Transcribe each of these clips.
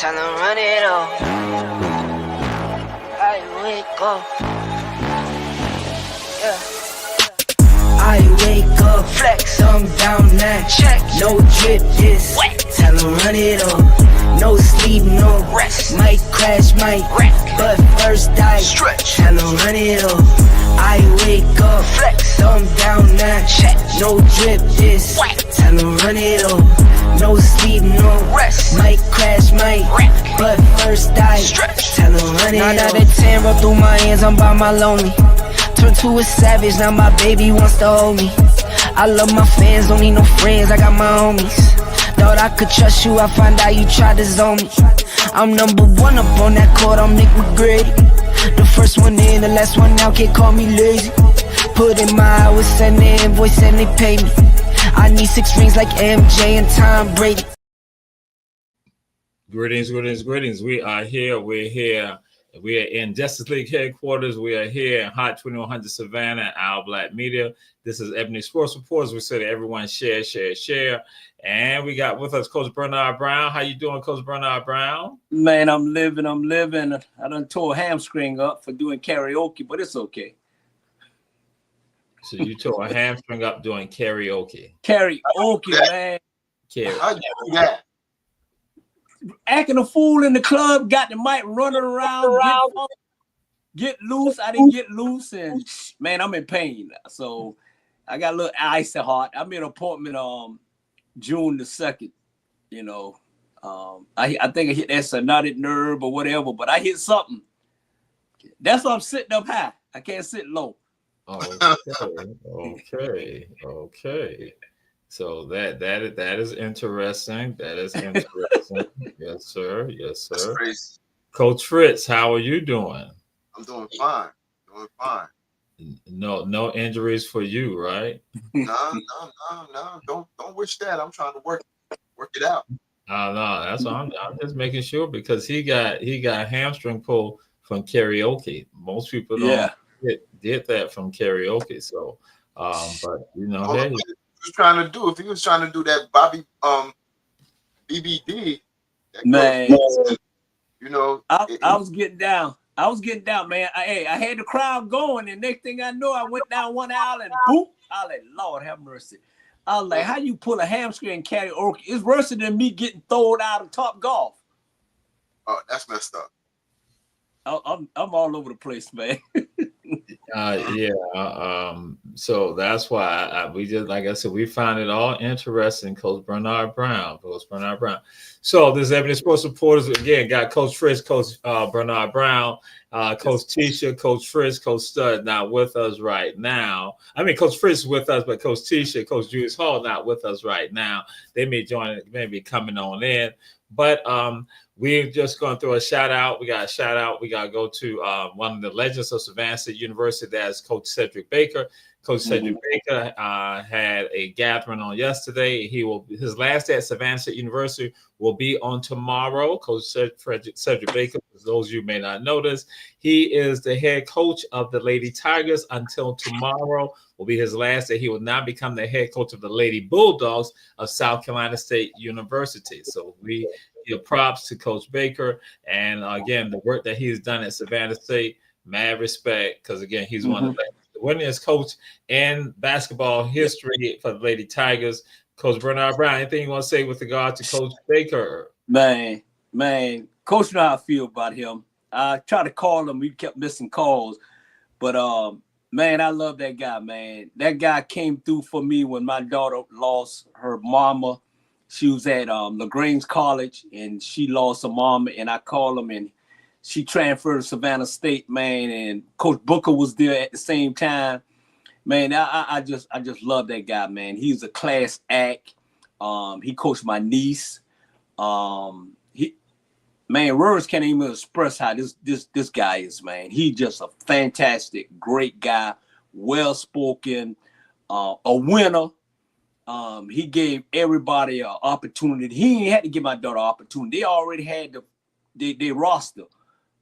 Tell them run it up. I wake up. Yeah. I wake up, flex, I'm down now. Check, no drip, this wet. Tell them run it up. No sleep, no rest. Might crash, might wreck. But first I stretch. Tell them run it up. I wake up, flex, I'm down now. Check, no drip, this wet. Tell them run it up. No sleep, no rest. Might crash, might wreck. But first I stretch. Tell them run it up. 9 out of 10 roll through my hands, I'm by my lonely. Turned to a savage, now my baby wants to hold me. I love my fans, don't need no friends, I got my homies. Thought I could trust you, I find out you tried to zone me. I'm number one up on that court, I'm Nick McGrady. The first one in, the last one out, can't call me lazy. Put in my hours, send the invoice and they pay me. I need 6 rings like MJ and Tom Brady. Greetings. We are here. We're here. We are in Justice League headquarters. We are here in Hot 2100 Savannah, Our Black Media. This is Ebony Sports Reports. We say to everyone, share. And we got with us Coach Bernard Brown. How you doing, Coach Bernard Brown? Man, I'm living. I done tore a hamstring up for doing karaoke, but it's okay. So you tore a hamstring up doing karaoke. Karaoke, man. How'd you do that? Acting a fool in the club, got the mic running around, get loose. I didn't get loose, and man, I'm in pain. So I got a little icy heart. I made an appointment June the 2nd. You know, I think I hit that stenotic nerve or whatever, but I hit something. That's why I'm sitting up high. I can't sit low. Okay. So that is interesting. That is interesting. Yes, sir. That's crazy. Coach Fritz, how are you doing? I'm doing fine. No injuries for you, right? No. Don't wish that. I'm trying to work it out. No, that's what I'm just making sure because he got hamstring pull from karaoke. Most people don't get that from karaoke. So, but you know, hey. If he was trying to do that Bobby BBD, man, you know, I was getting down. Man. I had the crowd going, and next thing I know, I went down one aisle and boop. I like, Lord have mercy. I was like, how you pull a hamstring karaoke? It's worse than me getting thrown out of Top Golf. Oh, that's messed up. I'm all over the place, man. So that's why we just, like I said, we find it all interesting. Coach Bernard Brown. So this Ebony Sports Reporters again got Coach Fritz, Coach Bernard Brown, Coach Tisha, Coach Fritz, Coach Stud not with us right now. I mean, Coach Fritz is with us, but Coach Tisha, Coach Julius Hall not with us right now. They may be coming on in, but we're just going to throw a shout out. We got a shout out. We got to go to one of the legends of Savannah State University. That's Coach Cedric Baker. Coach Cedric Baker had a gathering on yesterday. His last day at Savannah State University will be on tomorrow. Coach Cedric Baker, for those of you who may not know this, he is the head coach of the Lady Tigers until tomorrow will be his last day. He will now become the head coach of the Lady Bulldogs of South Carolina State University. So we give props to Coach Baker. And again, the work that he's done at Savannah State, mad respect, because again, he's one of the winningest coach in basketball history for the Lady Tigers. Coach Bernard Brown, anything you want to say with regard to Coach Baker? Man, Coach know how I feel about him. I tried to call him. We kept missing calls. But, man, I love that guy, man. That guy came through for me when my daughter lost her mama. She was at LaGrange College, and she lost her mama, and I called him, and she transferred to Savannah State, man, and Coach Booker was there at the same time. Man, I just love that guy, man. He's a class act. He coached my niece. Words can't even express how this guy is, man. He's just a fantastic, great guy, well-spoken, a winner. He gave everybody an opportunity. He ain't had to give my daughter an opportunity. They already had their roster.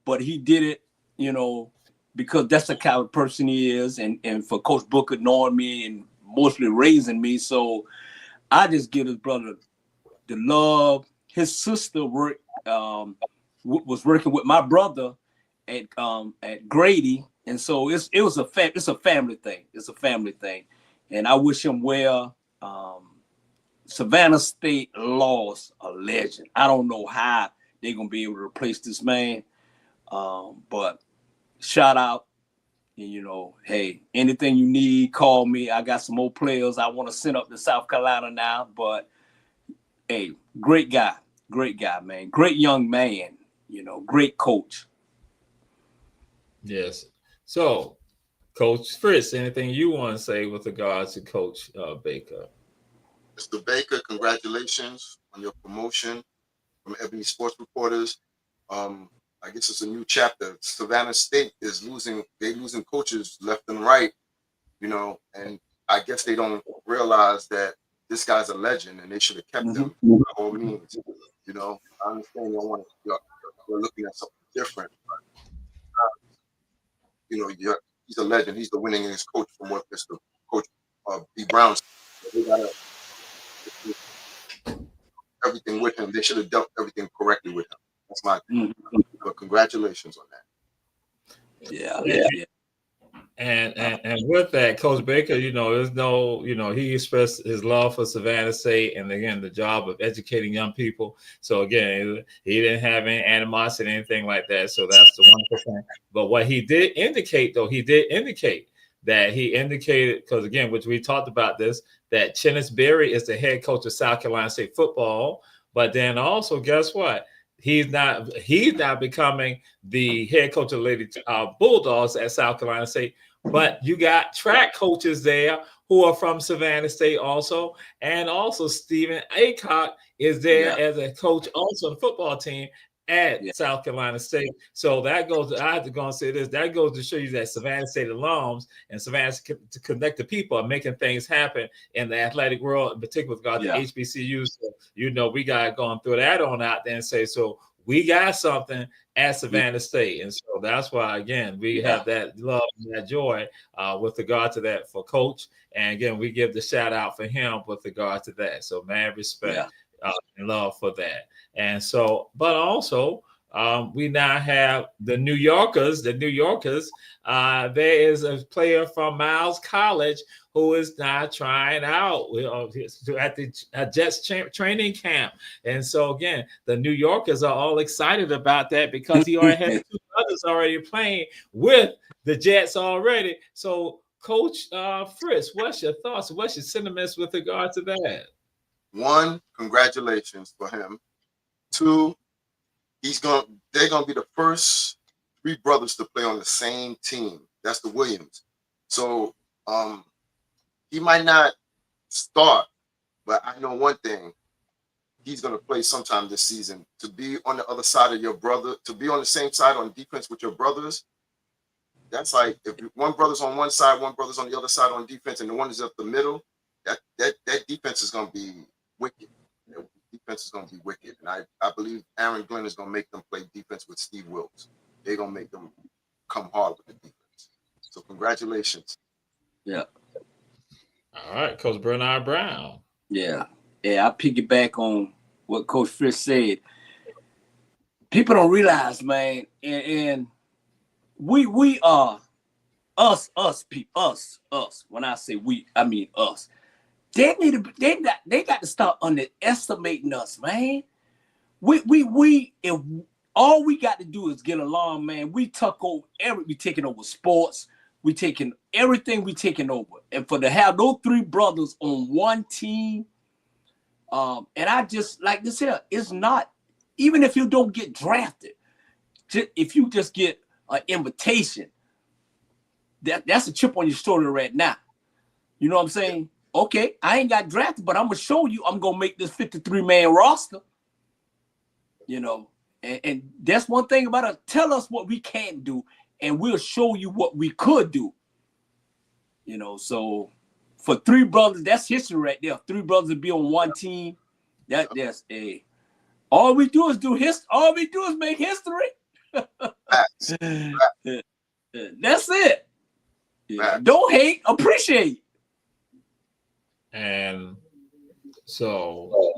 But he did it, you know, because that's the kind of person he is. And for Coach Booker knowing me and mostly raising me. So I just give his brother the love. His sister worked was working with my brother at Grady, and so it's a family thing. It's a family thing, and I wish him well. Savannah State lost a legend. I don't know how they're gonna be able to replace this man, but shout out. And, you know, hey, anything you need, call me. I got some more players I want to send up to South Carolina now. But, hey, great guy, man. Great young man, you know, great coach. Yes. So, Coach Fritz, anything you want to say with regards to Coach Baker? Mr. Baker, congratulations on your promotion from Ebony Sports Reporters. I guess it's a new chapter. Savannah State is losing coaches left and right, you know, and I guess they don't realize that this guy's a legend and they should have kept him by all means. You know, I understand you're looking at something different, but you know, he's a legend. He's the winningest coach from what Mr. Coach B. Brown said. They gotta everything with him. They should have dealt everything correctly with him. That's my opinion. But congratulations on that. Yeah. And with that, Coach Baker, you know, there's no, you know, he expressed his love for Savannah State and again the job of educating young people. So again, he didn't have any animosity or anything like that. So that's the wonderful thing. But what he did indicate, though, that he indicated, because again, which we talked about this, that Chennis Berry is the head coach of South Carolina State football. But then also, guess what? He's not becoming the head coach of the Lady Bulldogs at South Carolina State, but you got track coaches there who are from Savannah State also, and also Stephen Aycock is there as a coach also on the football team at South Carolina State. So that goes, I have to go and say this, that goes to show you that Savannah State alums and Savannah to connect the people are making things happen in the athletic world, in particular with regard to HBCUs. So, you know, we got going through that on out there and say, so we got something at Savannah State. And so that's why, again, we have that love and that joy with regard to that for Coach. And again, we give the shout out for him with regard to that. So, man, respect and love for that. And so, but also, we now have the New Yorkers. There is a player from Miles College who is now trying out at the Jets training camp. And so, again, the New Yorkers are all excited about that because he already has two others already playing with the Jets already. So, Coach Fritz, what's your thoughts? What's your sentiments with regard to that? One, congratulations for him. Two, they're gonna be the first three brothers to play on the same team. That's the Williams. So he might not start, but I know one thing. He's gonna play sometime this season. To be on the other side of your brother, to be on the same side on defense with your brothers, that's like if one brother's on one side, one brother's on the other side on defense, and the one is up the middle, that defense is gonna be wicked. Defense is going to be wicked. And I believe Aaron Glenn is going to make them play defense with Steve Wilkes. They're going to make them come hard with the defense. So congratulations. Yeah. All right, Coach Bernard Brown. Yeah. I piggyback on what Coach Fritz said. People don't realize, man, and we are us. When I say we, I mean us. They got to start underestimating us, man. If all we got to do is get along, man. We taking over sports. We taking everything. We taking over, and for to have those three brothers on one team, and I just like this here. It's not even if you don't get drafted, if you just get an invitation, that's a chip on your shoulder right now. You know what I'm saying? Okay, I ain't got drafted, but I'm going to show you I'm going to make this 53-man roster. You know, and that's one thing about us. Tell us what we can't do, and we'll show you what we could do. You know, so for three brothers, that's history right there. Three brothers to be on one team, that's all we do is do history. All we do is make history. That's it. Yeah. Don't hate, appreciate. And so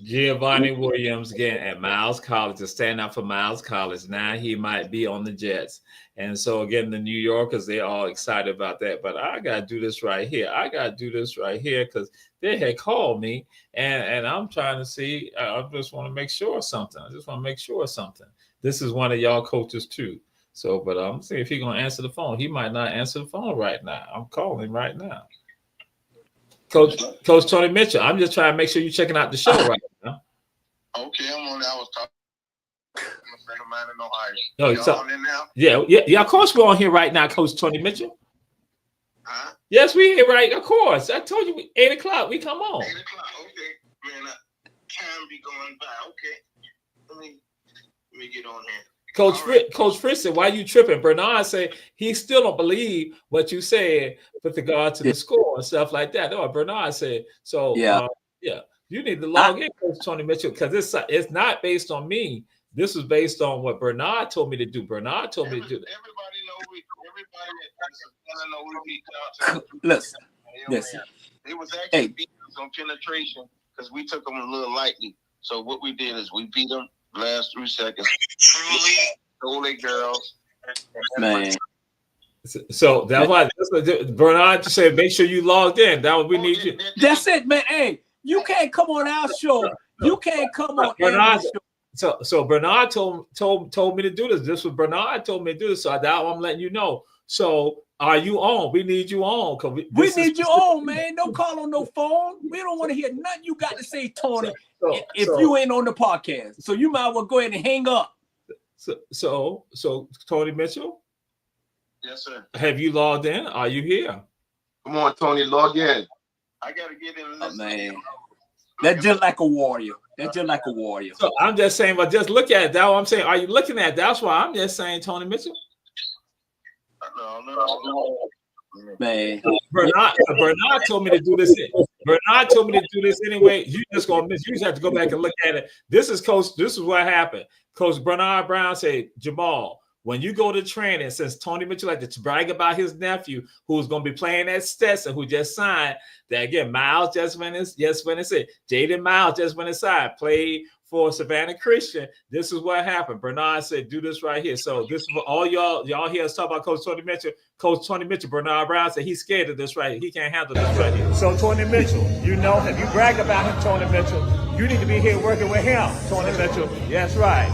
Giovanni Williams again at Miles College to stand out for Miles College. Now he might be on the Jets. And so again, the New Yorkers, they're all excited about that. But I gotta do this right here. I gotta do this right here because they had called me and I'm trying to see. I just want to make sure of something. I just want to make sure of something. This is one of y'all coaches too. So, but I'm seeing if he's gonna answer the phone. He might not answer the phone right now. I'm calling right now. Coach Tony Mitchell, I'm just trying to make sure you're checking out the show right now. Okay, I'm on there. I was talking to a friend of mine in Ohio. No, Y'all on there now? Yeah. Of course, we're on here right now, Coach Tony Mitchell. Huh? Yes, we here right. Of course, I told you 8 o'clock. We come on. 8 o'clock. Okay, man. Time be going by. Okay, let me get on here. Coach Fritz said, "Why you tripping?" Bernard said he still don't believe what you said with regard to the score and stuff like that. Oh, Bernard said so. Yeah. You need to log in, Coach Tony Mitchell, because it's not based on me. This is based on what Bernard told me to do. Bernard told me to do that. Everybody listen. It was actually beat us on penetration because we took them a little lightly. So what we did is we beat them last 3 seconds. Truly, holy girls, man. So that's why Bernard just said, make sure you logged in. That was we need you. That's it, man. Hey, you can't come on our show. You can't come on Bernard. So Bernard told me to do this. This was Bernard told me to do this. So I'm letting you know. So are you on? We need you on. We need you on, man. Don't call on no phone. We don't want to hear nothing you got to say, Tony, if you ain't on the podcast. So you might well go ahead and hang up. So Tony Mitchell? Yes, sir. Have you logged in? Are you here? Come on, Tony, log in. I got to get in. Oh, man. That's just like a warrior. That's just like a warrior. So I'm just saying, but just look at it. That's what I'm saying. Are you looking at it? That's why I'm just saying, Tony Mitchell. No. Man. Bernard told me to do this. Bernard told me to do this anyway. You just gonna miss. You just have to go back and look at it. This is what happened. Coach Bernard Brown said, Jamal, when you go to training, since Tony Mitchell like to brag about his nephew who's going to be playing at Stetson, who just signed, that again, Miles just went inside. Jaden Miles just went inside, played for Savannah Christian. This is what happened. Bernard said, do this right here. So this is what all y'all hear us talk about Coach Tony Mitchell. Coach Tony Mitchell, Bernard Brown said he's scared of this right here. He can't handle this right here. So Tony Mitchell, you know, if you brag about him, Tony Mitchell, you need to be here working with him, Tony Mitchell. That's right.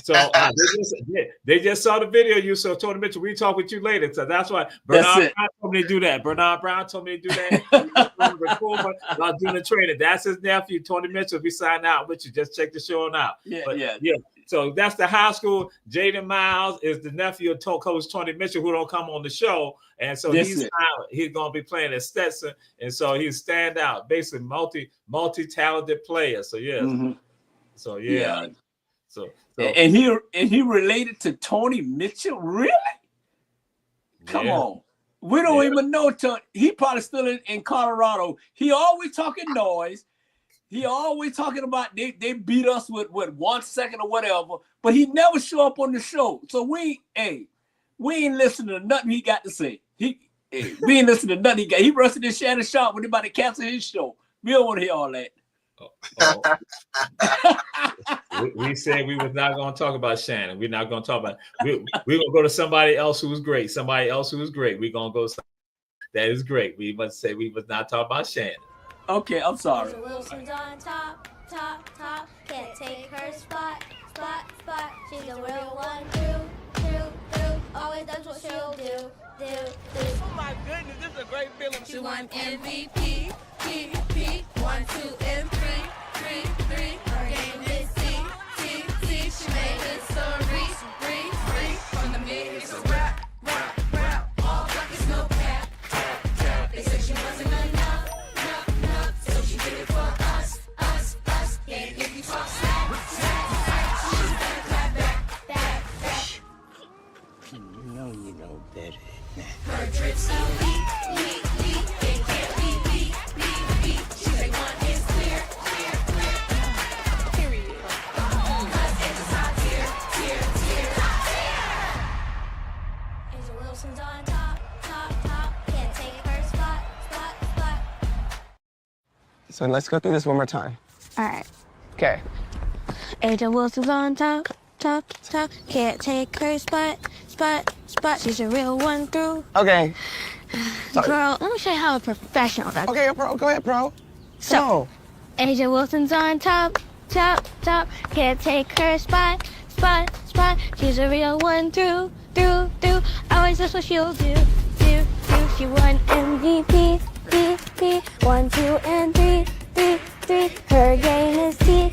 So they just saw the video of you. So Tony Mitchell, we talk with you later. So that's why Bernard Brown told me to do that. Bernard Brown told me to do that. While doing the training. That's his nephew, Tony Mitchell. We signed out with you. Just check the show out. Yeah. So that's the high school. Jaden Miles is the nephew of Coach Tony Mitchell, who don't come on the show. And so he's going to be playing at Stetson. And so he's stand out, basically multi-talented player. So So So and he related to Tony Mitchell, really? Come on, we don't even know. He probably still in Colorado. He always talking noise. He always talking about they beat us with 1 second or whatever, but he never show up on the show. So we ain't listening to nothing he got to say. We ain't listening to nothing he got. He rushed in Shannon Sharp when he about to cancel his show. We don't want to hear all that. We said we was not going to talk about Shannon. We're not going to talk about we're going to go to somebody else who was great. We're going to go that is great. We must say we was not talking about Shannon. Okay, I'm sorry. Wilson's on top. Can't take her spot. She's a real one. True. Always does what she'll do. Oh my goodness, this is a great feeling. She won MVP. 1, 2, and 3. Her game is T. She made history. From the mid, it's a rap. All buckets, no cap. They said she wasn't enough. So she did it for us. Yeah, if you talk smack. She's gonna clap back. You know better. Her drips elite. It can't be beat. She say one is clear. Period. Cause it's a top tier. Angel Wilson's on top. Can't take her spot. So let's go through this one more time. All right. Okay. Aja Wilson's on top. Can't take her spot. She's a real one through. Okay. Sorry. Girl, let me show you how a professional does. Okay, bro. Go ahead, bro. So, Aja Wilson's on top. Can't take her spot. She's a real one through. Always that's what she'll do. She won MVP. 1, 2, and 3. Her game is T.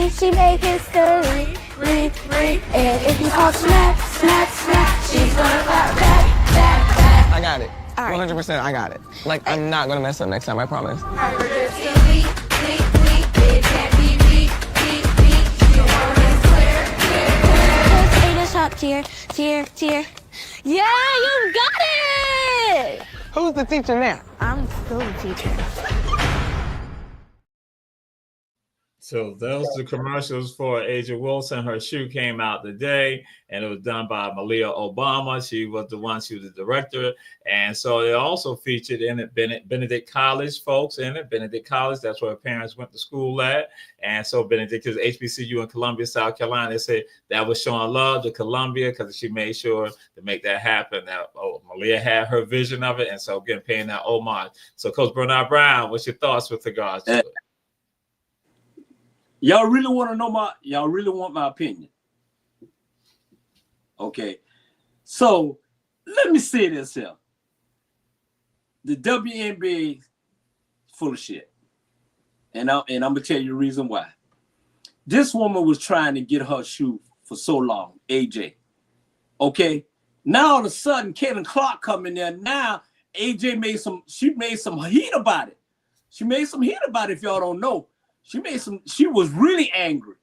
She made history. And if you talk smack, she's gonna clap back. I got it. 100%, I got it. Like, I'm not gonna mess up next time, I promise. Top tier. Yeah, you got it! Who's the teacher now? I'm still the teacher. So those are the commercials for Aja Wilson. Her shoe came out today, and it was done by Malia Obama. She was the director. And so they also featured in it Benedict College folks in it. Benedict College, that's where her parents went to school at. And so Benedict is HBCU in Columbia, South Carolina. They said that was showing love to Columbia because she made sure to make that happen. Now, Malia had her vision of it, and so again, paying that homage. So Coach Bernard Brown, what's your thoughts with regards to it? Y'all really want my opinion? Okay. So let me say this here. The WNBA is full of shit. And I'm gonna tell you the reason why. This woman was trying to get her shoe for so long, AJ. Okay. Now all of a sudden, Caitlin Clark come in there. Now AJ made some heat about it. She made some heat about it, if y'all don't know. She was really angry.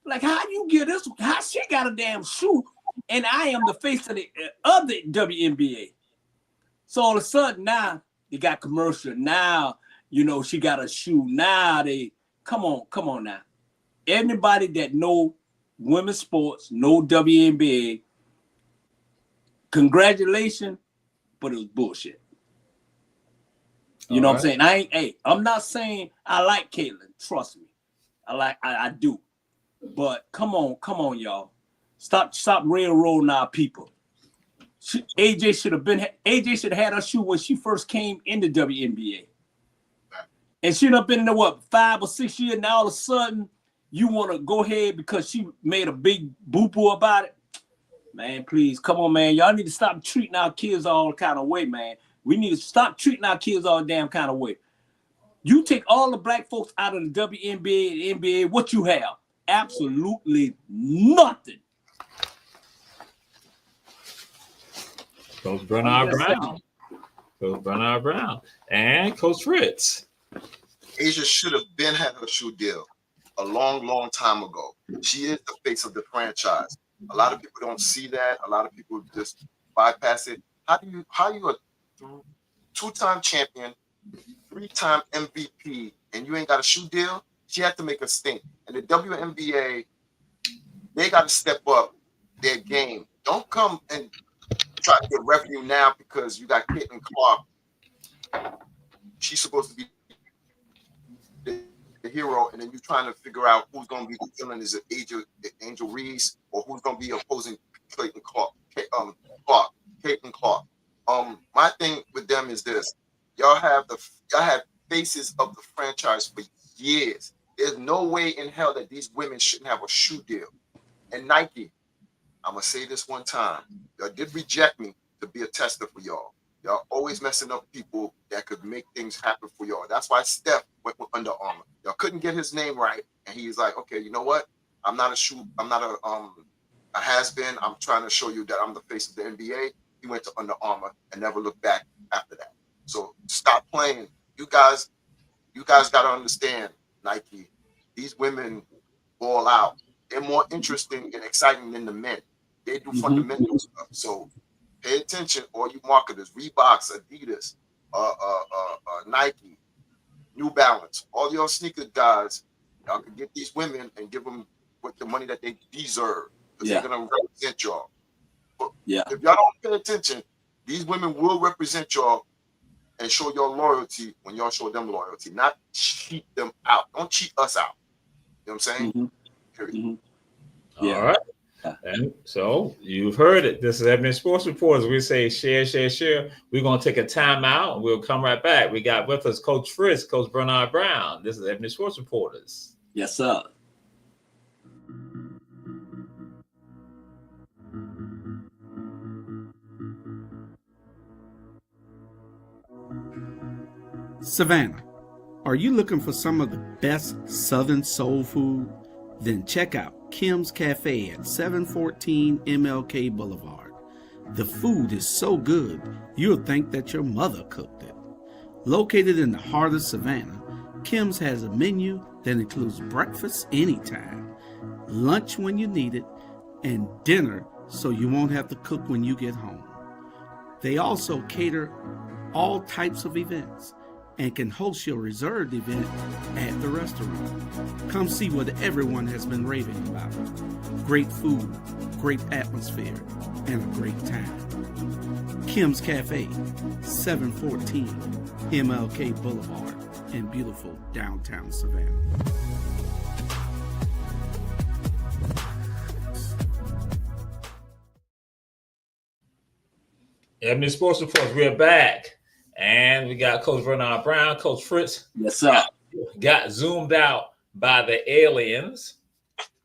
Like, how you get this? How she got a damn shoe? And I am the face of the WNBA. So all of a sudden now they got commercial. Now, she got a shoe. Now come on now. Anybody that know women's sports, know WNBA, congratulations, but it was bullshit. You know what I'm saying? I'm not saying I like Caitlin. Trust me. I do. But come on, y'all. Stop railroading our people. AJ should have had her shoe when she first came into WNBA. And she'd have been in there, 5 or 6 years. Now all of a sudden, you want to go ahead because she made a big boo-boo about it. Man, please, come on, man. Y'all need to stop treating our kids all kind of way, man. We need to stop treating our kids all damn kind of way. You take all the black folks out of the WNBA and NBA, what you have? Absolutely nothing. Coach Bernard Brown. And Coach Fritz. Asia should have had her shoe deal a long time ago. She is the face of the franchise. A lot of people don't see that. A lot of people just bypass it. How you a two-time champion, 3-time MVP, and you ain't got a shoe deal? She had to make a stink. And the WNBA, they got to step up their game. Don't come and try to get revenue now because you got Caitlin Clark. She's supposed to be the hero, and then you're trying to figure out who's going to be the villain. Is it Angel Reese, or who's going to be opposing Caitlin Clark? Caitlin Clark. My thing with them is this: y'all have faces of the franchise for years. There's no way in hell that these women shouldn't have a shoe deal. And Nike, I'm gonna say this one time: y'all did reject me to be a tester for y'all. Y'all always messing up people that could make things happen for y'all. That's why Steph went with Under Armour. Y'all couldn't get his name right, and he's like, okay, you know what? I'm not a has-been. I'm trying to show you that I'm the face of the NBA. He went to Under Armour and never looked back after that. So stop playing. You guys got to understand, Nike. These women ball out. They're more interesting and exciting than the men. They do fundamental stuff. So pay attention, all you marketers, Reeboks, Adidas, Nike, New Balance, all your sneaker guys. Y'all can get these women and give them with the money that they deserve, because they're gonna represent y'all. But if y'all don't pay attention, these women will represent y'all and show your loyalty when y'all show them loyalty, not cheat them out. Don't cheat us out. You know what I'm saying? Yeah. All right. And so you've heard it. This is Ebony Sports Reporters. We say share, share, share. We're going to take a time out and we'll come right back. We got with us Coach Frisk, Coach Bernard Brown. This is Ebony Sports Reporters. Yes, sir. Savannah, are you looking for some of the best Southern soul food? Then check out Kim's Cafe at 714 MLK Boulevard. The food is so good, you'll think that your mother cooked it. Located in the heart of Savannah, Kim's has a menu that includes breakfast anytime, lunch when you need it, and dinner so you won't have to cook when you get home. They also cater all types of events and can host your reserved event at the restaurant. Come see what everyone has been raving about. Great food, great atmosphere, and a great time. Kim's Cafe, 714 MLK Boulevard in beautiful downtown Savannah. Ebony Sports Reports, we're back. And we got Coach Bernard Brown, Coach Fritz. Yes, sir. Got zoomed out by the aliens.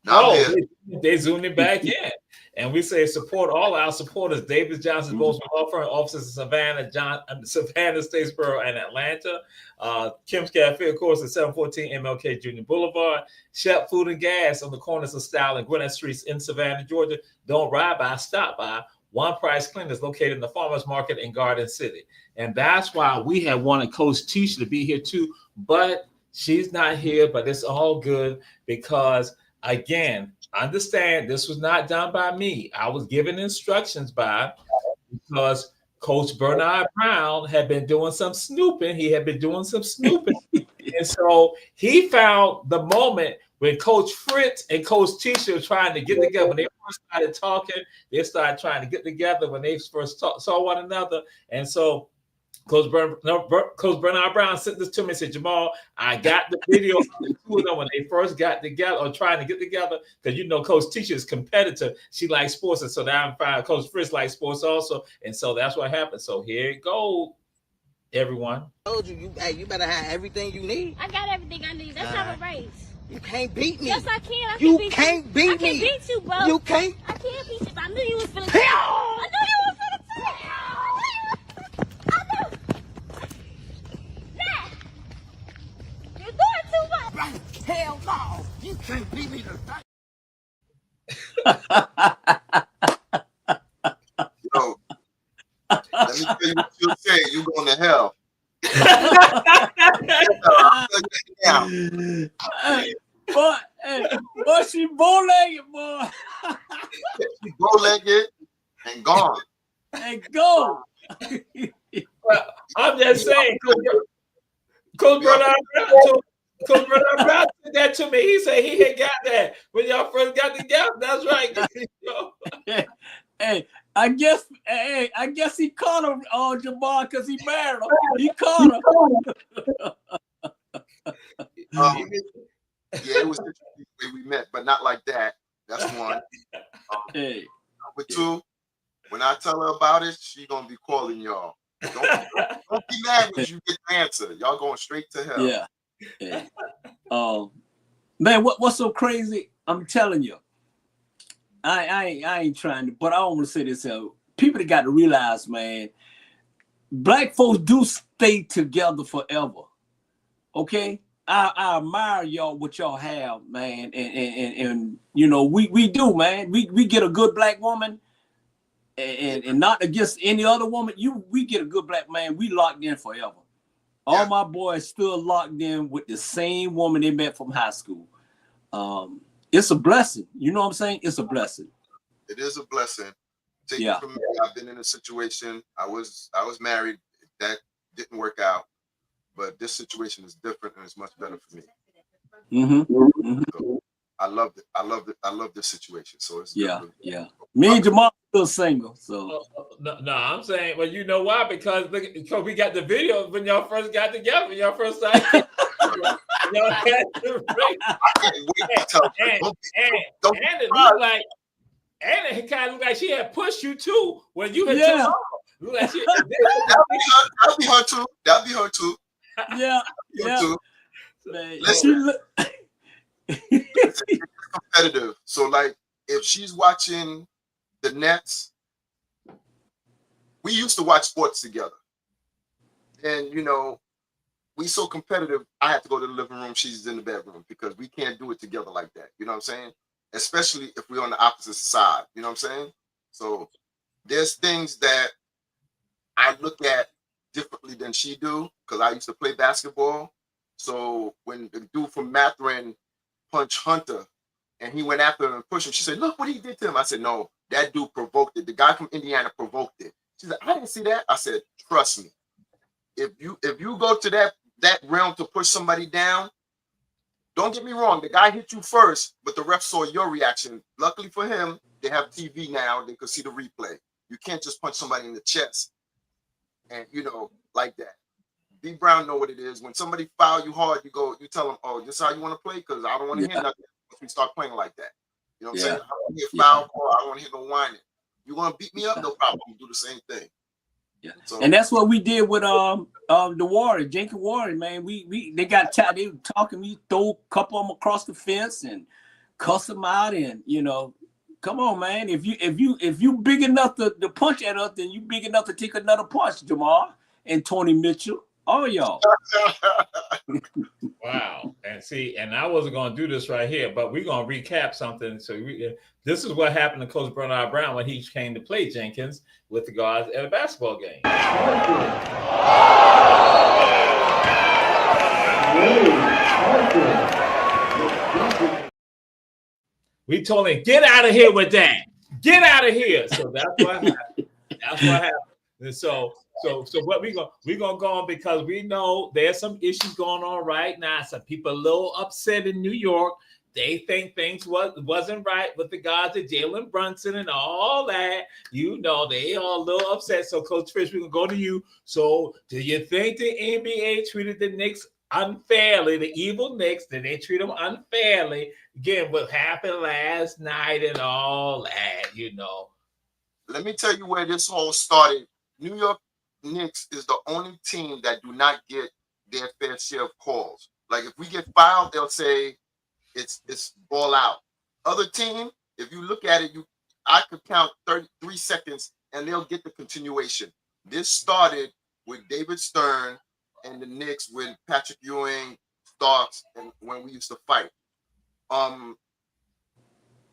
They zoomed it back in. And we say support all our supporters. Davis Johnson, Bozeman Law Firm, offices in Savannah, Savannah, Statesboro, and Atlanta. Kim's Cafe, of course, at 714 MLK Junior Boulevard. Shep Food and Gas on the corners of Style and Gwinnett Streets in Savannah, Georgia. Don't ride by, stop by. One Price Cleaners located in the Farmers Market in Garden City. And that's why we had wanted Coach Tisha to be here too, but she's not here, but it's all good because, again, understand this was not done by me. I was given instructions because Coach Bernard Brown had been doing some snooping. And so he found the moment when Coach Fritz and Coach Tisha were trying to get together. When they first started talking, they started trying to get together when they first saw one another. And so Coach Bernard Brown sent this to me and said, Jamal, I got the video of the two of them when they first got together or trying to get together, because you know Coach Tisha is competitive. She likes sports, and so now I'm fine. Coach Fritz likes sports also, and so that's what happened. So here it goes, everyone. I told you, you better have everything you need. I got everything I need. That's how it race. You can't beat me. Yes, I can. You can't beat me. I can beat you, bro. You can't. I can't beat you. I knew you was finna do it. I knew you was finna do it. I knew. Nah. You're doing too much. Right. Hell no. You can't beat me to Yo, let me tell you what you'll say. You going to hell. Boy, she bow-legged, boy. She bow-legged and gone. And go. Well, I'm just saying, Coach Bernard Brown said that to me. He said he had got that when y'all first got together. That's right. Hey, I guess he caught him, Jamal, because he married her. He caught her. Yeah, it was interesting the way we met, but not like that. That's one. Hey. Number two, when I tell her about it, she gonna be calling y'all. Don't be mad when you get the answer. Y'all going straight to hell. Yeah. Man, what's so crazy? I'm telling you, I ain't trying to, but I want to say this. People that got to realize, man, black folks do stay together forever. Okay? I admire y'all, what y'all have, man. And you know, we do, man. We get a good black woman, and not against any other woman. We get a good black man, we locked in forever. All my boys still locked in with the same woman they met from high school. It's a blessing. You know what I'm saying? It's a blessing. It is a blessing. Take it from me. I've been in a situation. I was married. That didn't work out. But this situation is different and it's much better for me. Mm-hmm. So I loved it. I love this situation. So it's yeah. Me and Jamal still single. So no, I'm saying, well, you know why? Because we got the video when y'all first got together, when y'all first started. Y'all had the ring. And it looked like, and it kind of looked like she had pushed you too when you had took off. Looked like that'd be her too. That'd be her too. Yeah. Too. Man, it's competitive. So like if she's watching the Nets, we used to watch sports together. And you know, we so competitive, I have to go to the living room, she's in the bedroom, because we can't do it together like that. You know what I'm saying? Especially if we're on the opposite side. You know what I'm saying? So there's things that I look at differently than she do, because I used to play basketball. So when the dude from Matherin punched Hunter and he went after him and pushed him, she said, look what he did to him. I said, no, that dude provoked it. The guy from Indiana provoked it. She said, I didn't see that. I said, trust me. If you go to that realm to push somebody down, don't get me wrong, the guy hit you first, but the ref saw your reaction. Luckily for him, they have TV now, they could see the replay. You can't just punch somebody in the chest and like that. B Brown know what it is. When somebody foul you hard, you tell them, oh, this is how you want to play? Because I don't want to hear nothing once we start playing like that. You know what I'm saying? I don't want to hear foul call, I don't want to hear no whining. You want to beat me up? No problem. Do the same thing. Yeah, so, and that's what we did with the Warriors, Jenkins Warriors, man. They got tired. They were talking. We throw a couple of them across the fence and cuss them out, and come on, man. If you big enough to punch at us, then you big enough to take another punch, Jamal and Tony Mitchell, all y'all. Wow. And I wasn't going to do this right here, but we're going to recap something. So this is what happened to Coach Bernard Brown when he came to play Jenkins with the guards at a basketball game. We told him, get out of here with that. Get out of here. So that's what happened. That's what happened. And so what we're gonna go on, because we know there's some issues going on right now. Some people a little upset in New York. They think things wasn't right with the guys at Jalen Brunson and all that. They all a little upset. So Coach Fish, we're gonna go to you. So do you think the NBA treated the Knicks unfairly, the evil Knicks? Did they treat them unfairly? Again, what happened last night and all that, Let me tell you where this all started. New York Knicks is the only team that do not get their fair share of calls. Like if we get fouled, they'll say it's ball out. Other team, if you look at it, I could count 33 seconds and they'll get the continuation. This started with David Stern and the Knicks with Patrick Ewing, Starks, and when we used to fight.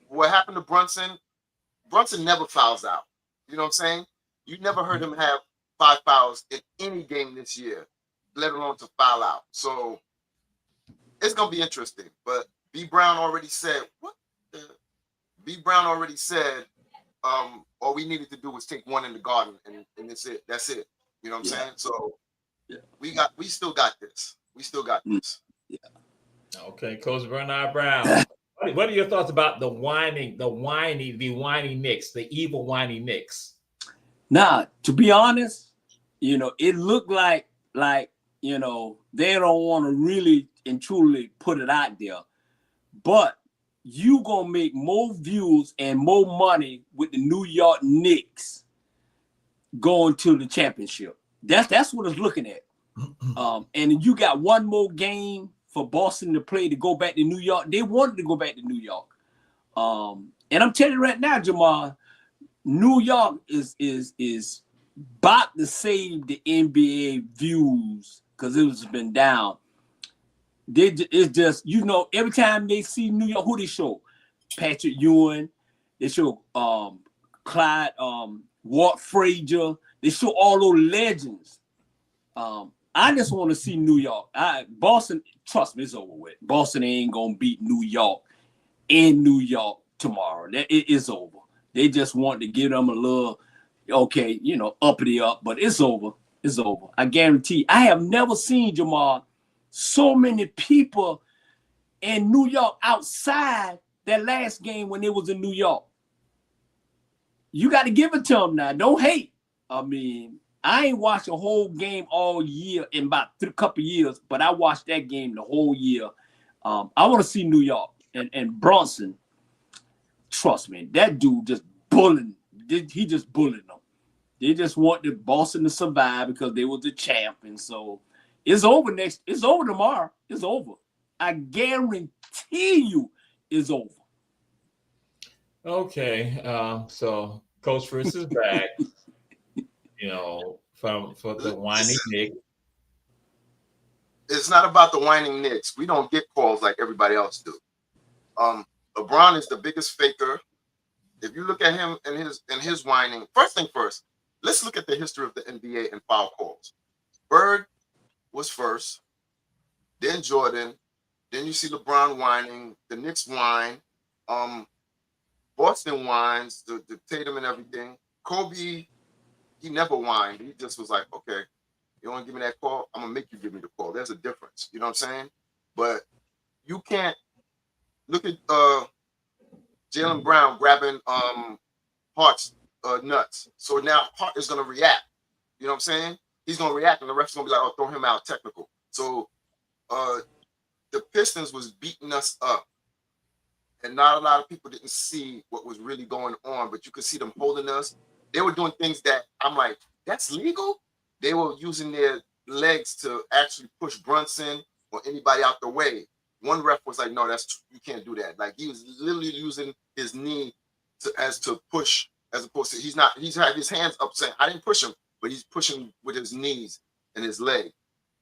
What happened to Brunson? Brunson never fouls out. You know what I'm saying? You never heard him have 5 fouls in any game this year, let alone to foul out. So it's gonna be interesting. But B Brown already said all we needed to do was take one in the garden, and that's it. That's it. You know what I'm saying? So we still got this. We still got this. Yeah. Okay, Coach Bernard Brown. What are your thoughts about the whiny Knicks, the evil whiny Knicks? Now, to be honest, it looked like they don't want to really and truly put it out there. But you gonna make more views and more money with the New York Knicks going to the championship. That's what it's looking at. And you got one more game for Boston to play to go back to New York. They wanted to go back to New York. And I'm telling you right now, Jamal, New York is about to save the NBA views because it's been down. It's just, every time they see New York, who they show? Patrick Ewing. They show Clyde, Walt Frazier. They show all those legends. I just want to see New York. Boston, trust me, it's over with. Boston ain't going to beat New York in New York tomorrow. It is over. They just want to give them a little, uppity up, but it's over. It's over. I guarantee. I have never seen, Jamal, so many people in New York outside that last game when it was in New York. You got to give it to them now. Don't hate. I mean, I ain't watched a whole game all year in about a couple years, but I watched that game the whole year. I want to see New York and Bronson. Trust me, that dude just bullying. He just bullied them. They just want the Boston to survive because they were the champion. So it's over next. It's over tomorrow. It's over. I guarantee you it's over. Okay. So Coach Fritz is back. For the whining Nick. It's not about the whining Knicks. We don't get calls like everybody else do. LeBron is the biggest faker. If you look at him and his whining, first thing first, let's look at the history of the NBA and foul calls. Bird was first, then Jordan, then you see LeBron whining, the Knicks whine, Boston whines, the Tatum and everything. Kobe, he never whined. He just was like, okay, you want to give me that call? I'm going to make you give me the call. There's a difference. You know what I'm saying? But you can't look at Jaylen Brown grabbing Hart's nuts. So now Hart is going to react. You know what I'm saying? He's going to react, and the ref's going to be like, oh, throw him out, technical. So the Pistons was beating us up. And not a lot of people didn't see what was really going on, but you could see them holding us. They were doing things that I'm like, that's legal? They were using their legs to actually push Brunson or anybody out the way. One ref was like, no, you can't do that. Like, he was literally using his knee to push, as opposed to he's had his hands up saying, I didn't push him, but he's pushing with his knees and his leg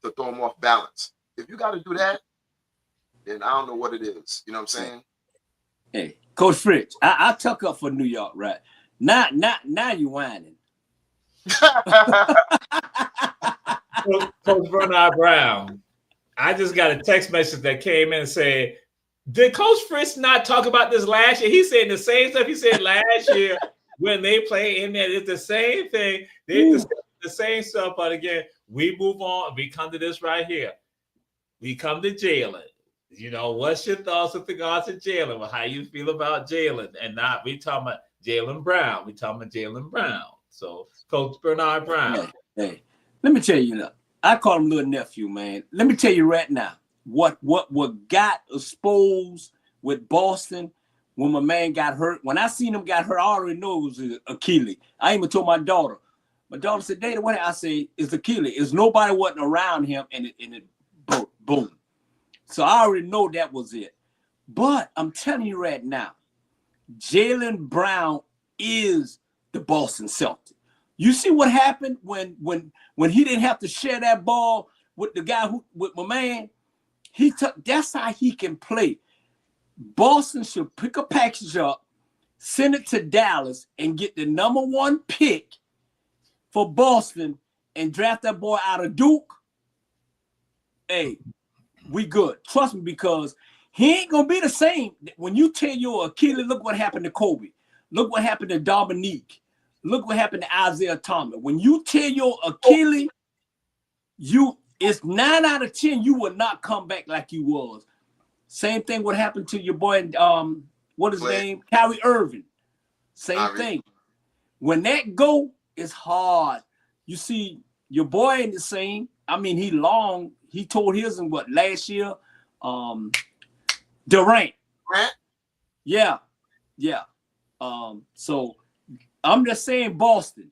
to throw him off balance. If you got to do that, then I don't know what it is. You know what I'm saying? Hey, Coach Fritz, I took up for New York, right? Now you whining. Coach Bernard Brown, I just got a text message that came in and said, did Coach Fritz not talk about this last year? He said the same stuff he said last year when they play in there. It's the same thing. They the same stuff, but again, we move on. We come to this right here. We come to Jalen. What's your thoughts with regards to Jalen? Well, how you feel about Jalen? And not we talking about Jalen Brown. We talking about Jalen Brown. So, Coach Bernard Brown. Hey, let me tell you, I call him little nephew, man. Let me tell you right now, what got exposed with Boston when my man got hurt. When I seen him got hurt, I already know it was Achilles. I even told my daughter. My daughter said, Dada, what I say? It's Achilles. It's nobody wasn't around him, and it broke. Boom. So I already know that was it. But I'm telling you right now, Jaylen Brown is the Boston Celtics. You see what happened when he didn't have to share that ball with the guy with my man? That's how he can play. Boston should pick a package up, send it to Dallas, and get the number 1 pick for Boston and draft that boy out of Duke. Hey, we good. Trust me, because he ain't going to be the same. When you tell your Achilles, look what happened to Kobe. Look what happened to Dominique. Look what happened to Isaiah Thomas. When you tear your Achilles, it's 9 out of 10, you will not come back like you was. Same thing what happened to your boy, what is his name? Kyrie Irving. Same thing. When that go, it's hard. You see, your boy ain't the same. I mean, he told his in last year? Durant. Yeah. So I'm just saying, Boston,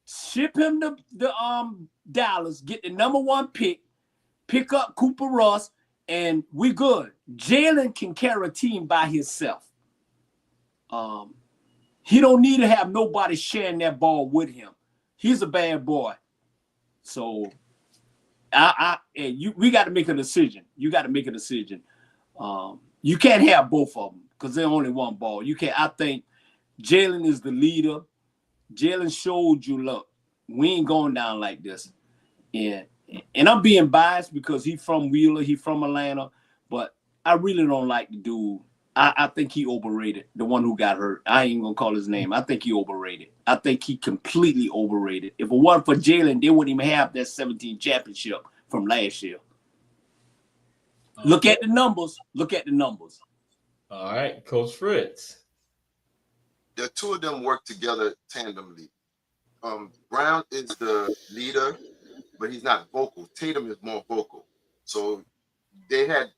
ship him to Dallas, get the number 1 pick, pick up Cooper Rush, and we good. Jalen can carry a team by himself. He don't need to have nobody sharing that ball with him. He's a bad boy. So we got to make a decision. You got to make a decision. You can't have both of them because they're only one ball. You can't. I think Jalen is the leader. Jalen showed you, look, we ain't going down like this. And I'm being biased because he's from Wheeler, he's from Atlanta, but I really don't like the dude. I think he overrated, the one who got hurt. I ain't going to call his name. I think he overrated. I think he completely overrated. If it wasn't for Jalen, they wouldn't even have that 17 championship from last year. Look at the numbers. Look at the numbers. All right, Coach Fritz. The two of them work together tandemly. Brown is the leader, but he's not vocal. Tatum is more vocal. So they had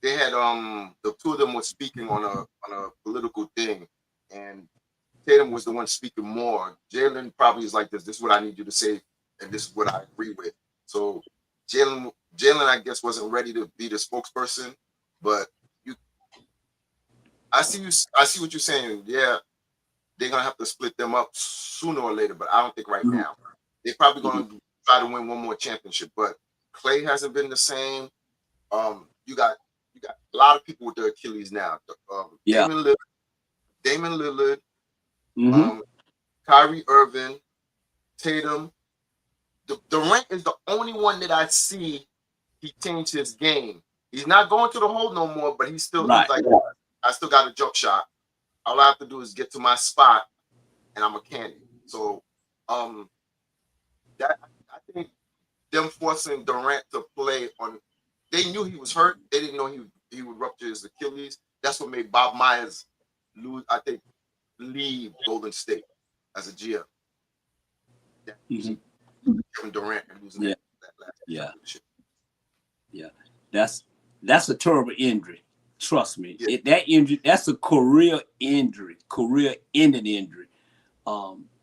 the two of them were speaking on a political thing, and Tatum was the one speaking more. Jalen probably is like this. This is what I need you to say, and this is what I agree with. So Jalen, I guess, wasn't ready to be the spokesperson, but I see what you're saying. Yeah, they're gonna have to split them up sooner or later, but I don't think right now. They're probably gonna try to win one more championship, but Clay hasn't been the same. You got a lot of people with their Achilles now. Damon Lillard, Kyrie Irving, Tatum. Durant is the only one that I see he changed his game. He's not going to the hole no more, but he's still he's like, I still got a jump shot. All I have to do is get to my spot, and I'm a candy. So, that I think them forcing Durant to play on. They knew he was hurt. They didn't know he would rupture his Achilles. That's what made Bob Myers leave Golden State as a GM. Kevin Durant and losing that last championship. Yeah, that's a terrible injury. Trust me, that injury, that's a career career-ending injury.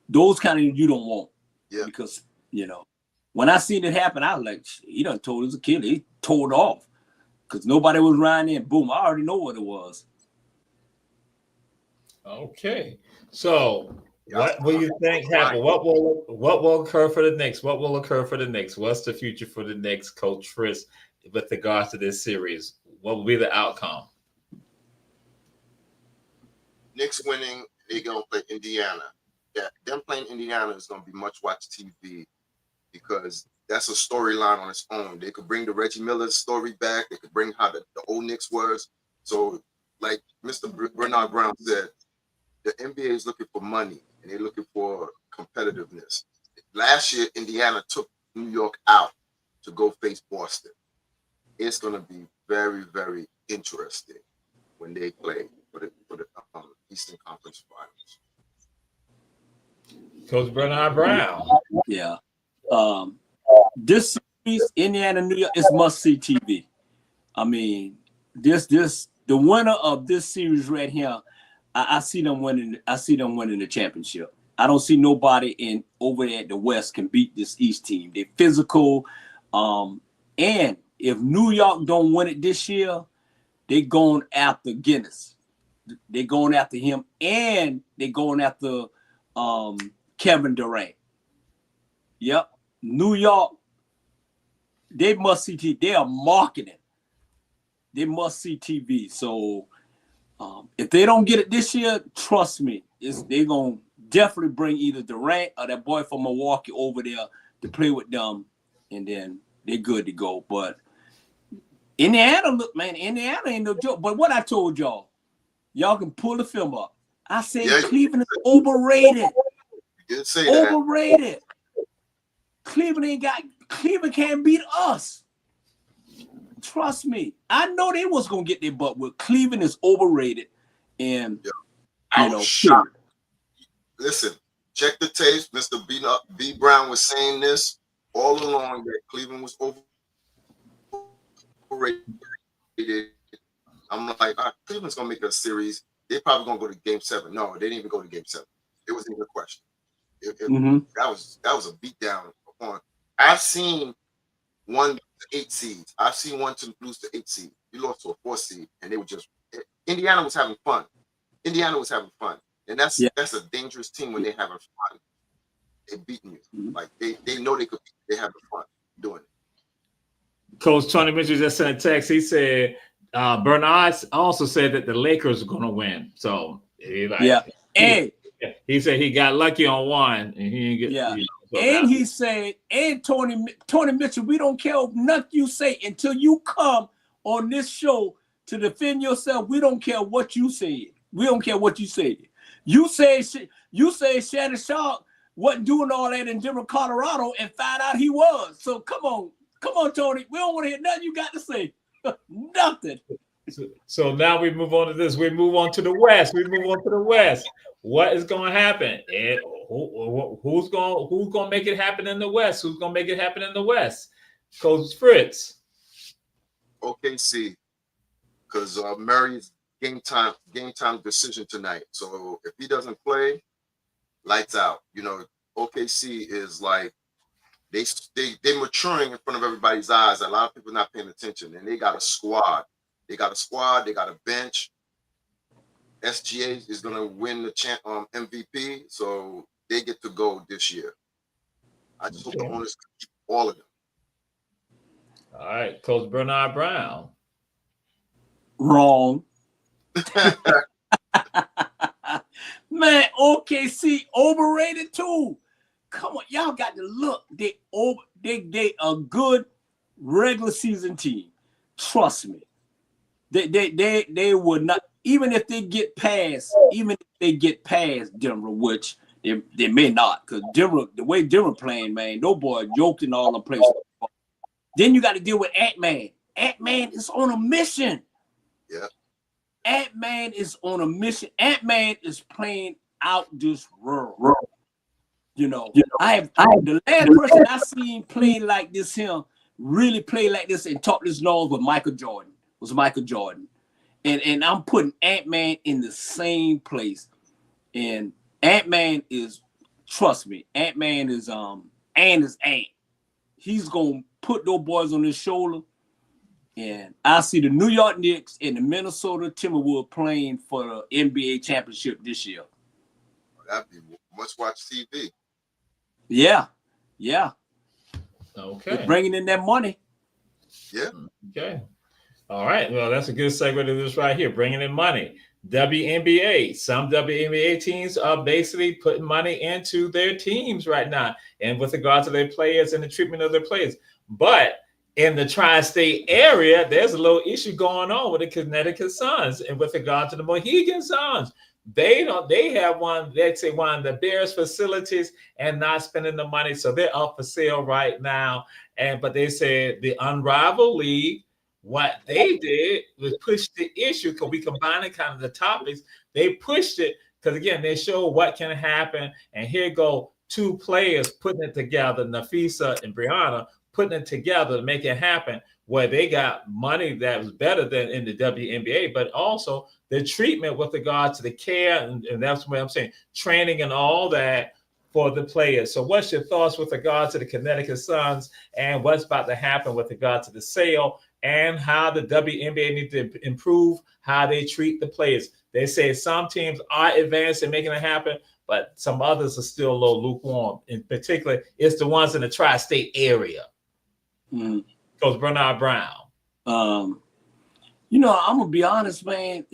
Those kind of you don't want, because when I seen it happen, I was like, he done told his Achilles, he tore it off, because nobody was running in. Boom, I already know what it was. Okay, so what will you think happened? What will occur for the Knicks? What will occur for the Knicks? What's the future for the Knicks, Coach Fritz, with regards to this series? What will be the outcome? Knicks winning, they're going to play Indiana. Them playing Indiana is going to be much watched TV, because that's a storyline on its own. They could bring the Reggie Miller story back. They could bring how the old Knicks was. So, like Mr. Bernard Brown said, the NBA is looking for money, and they're looking for competitiveness. Last year, Indiana took New York out to go face Boston. It's going to be very, very interesting when they play for the Eastern Conference Finals. Coach Bernard Brown. Yeah. This series, Indiana, New York, is must-see TV. I mean, the winner of this series right here, I see them winning. I see them winning the championship. I don't see nobody over there at the West can beat this East team. They're physical, and if New York don't win it this year, they're going after Guinness. They're going after him, and they're going after Kevin Durant. Yep, New York. They must see TV. They are marketing. They must see TV. So. If they don't get it this year, trust me, they're going to definitely bring either Durant or that boy from Milwaukee over there to play with them, and then they're good to go. But Indiana, look, man, Indiana ain't no joke. But what I told y'all can pull the film up. I said Cleveland is overrated. You did say that. Overrated. Cleveland can't beat us. Trust me. I know they was gonna get their butt with. Cleveland is overrated, and listen, check the tapes. Mr. B. Brown was saying this all along, that Cleveland was overrated. I'm like, Cleveland's gonna make a series. They're probably gonna go to Game 7. No, they didn't even go to Game 7. It wasn't even a question. That was a beatdown upon. I've seen 1 to 8 seeds. I've seen 1 to lose to 8 seed. You lost to a 4 seed, and they were just. Indiana was having fun. And that's a dangerous team when they're having fun. They're beating you. Like they know they could. They're having fun doing it. Coach Tony Mitchell just sent a text. He said Bernard also said that the Lakers are going to win. So he said he got lucky on one, and he didn't get. And he said, and Tony Mitchell, we don't care nothing you say until you come on this show to defend yourself. We don't care what you said. We don't care what you said. You said Shannon Sharp wasn't doing all that in Denver, Colorado, and found out he was. So come on, Tony. We don't want to hear nothing you got to say. Nothing. So now we move on to this. We move on to the West. What is going to happen? And who's going to make it happen in the West? Who's going to make it happen in the West? Coach Fritz. OKC, because Murray's game time decision tonight. So if he doesn't play, lights out. You know, OKC is like they maturing in front of everybody's eyes. A lot of people not paying attention, and they got a squad. They got a bench. SGA is going to win the MVP, so they get to go this year. I just hope the owners can keep all of them. All right, Coach Bernard Brown. Wrong. Man, OKC overrated too. Come on, y'all got to look. They a good regular season team. Trust me. They would not, even if they get past Denver, which they may not, because Denver, the way Denver playing, man, no boy joked in all the places. Then you got to deal with Ant-Man. Ant-Man is on a mission. Yeah. Ant-Man is on a mission. Ant-Man is playing out this world. You know, I have the last person I seen play like this here, really play like this and talk this long was Michael Jordan. And I'm putting Ant-Man in the same place. And Ant-Man is, trust me, Ant-Man is Ant. He's gonna put those boys on his shoulder. And I see the New York Knicks and the Minnesota Timberwolves playing for the NBA championship this year. That'd be must-watch TV. Yeah. Okay. They're bringing in that money. Yeah. Okay. All right. Well, that's a good segue to this right here, bringing in money. WNBA. Some WNBA teams are basically putting money into their teams right now, and with regard to their players and the treatment of their players. But in the tri-state area, there's a little issue going on with the Connecticut Suns, and with regard to the Mohegan Suns. They have one of the Bears facilities and not spending the money, so they're up for sale right now. But they said the Unrivaled League, what they did was push the issue, because we combining kind of the topics. They pushed it because, again, they show what can happen. And here go two players putting it together, Nafisa and Brianna, putting it together to make it happen, where they got money that was better than in the WNBA, but also the treatment with regard to the care. And that's what I'm saying, training and all that for the players. So what's your thoughts with regard to the Connecticut Suns and what's about to happen with regard to the sale, and how the WNBA needs to improve how they treat the players? They say some teams are advanced in making it happen, but some others are still a little lukewarm. In particular, it's the ones in the tri-state area. Coach Bernard Brown. You know, I'm gonna be honest, man.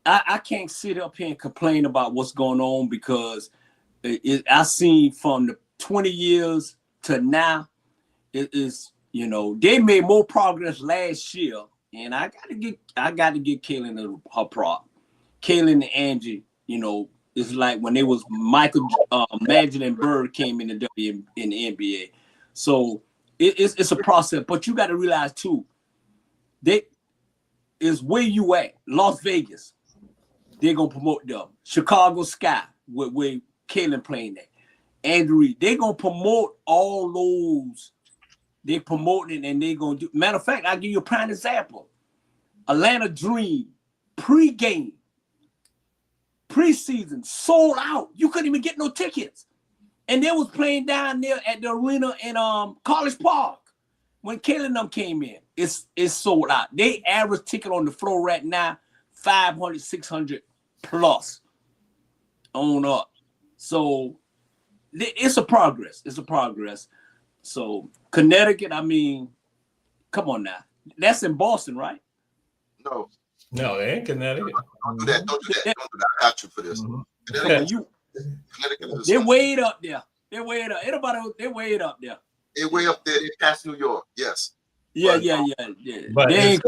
I can't sit up here and complain about what's going on, because I seen from the 20 years to now, it is. You know, they made more progress last year, and I got to get Kaylin her prop. Kaylin and Angie, you know, it's like when they was Michael, Magic and Bird came in the NBA. So it's a process, but you got to realize too, is where you at. Las Vegas, they're gonna promote them. Chicago Sky, where Kaylin playing at. Andrew, they're gonna promote all those. They promoting it, and they gonna do. Matter of fact, I'll give you a prime example. Atlanta Dream pre-game, preseason sold out. You couldn't even get no tickets, and they was playing down there at the arena in College Park when Kaylin them came in. It's sold out. They average ticket on the floor right now 500, 600 plus on up. So it's a progress. So Connecticut, I mean, come on now. That's in Boston, right? No, they ain't Connecticut. Don't do that. I got you for this. Connecticut They're way up there. They're way up. They're way up there. They're way up there. They past New York. Yes. Yeah. But it's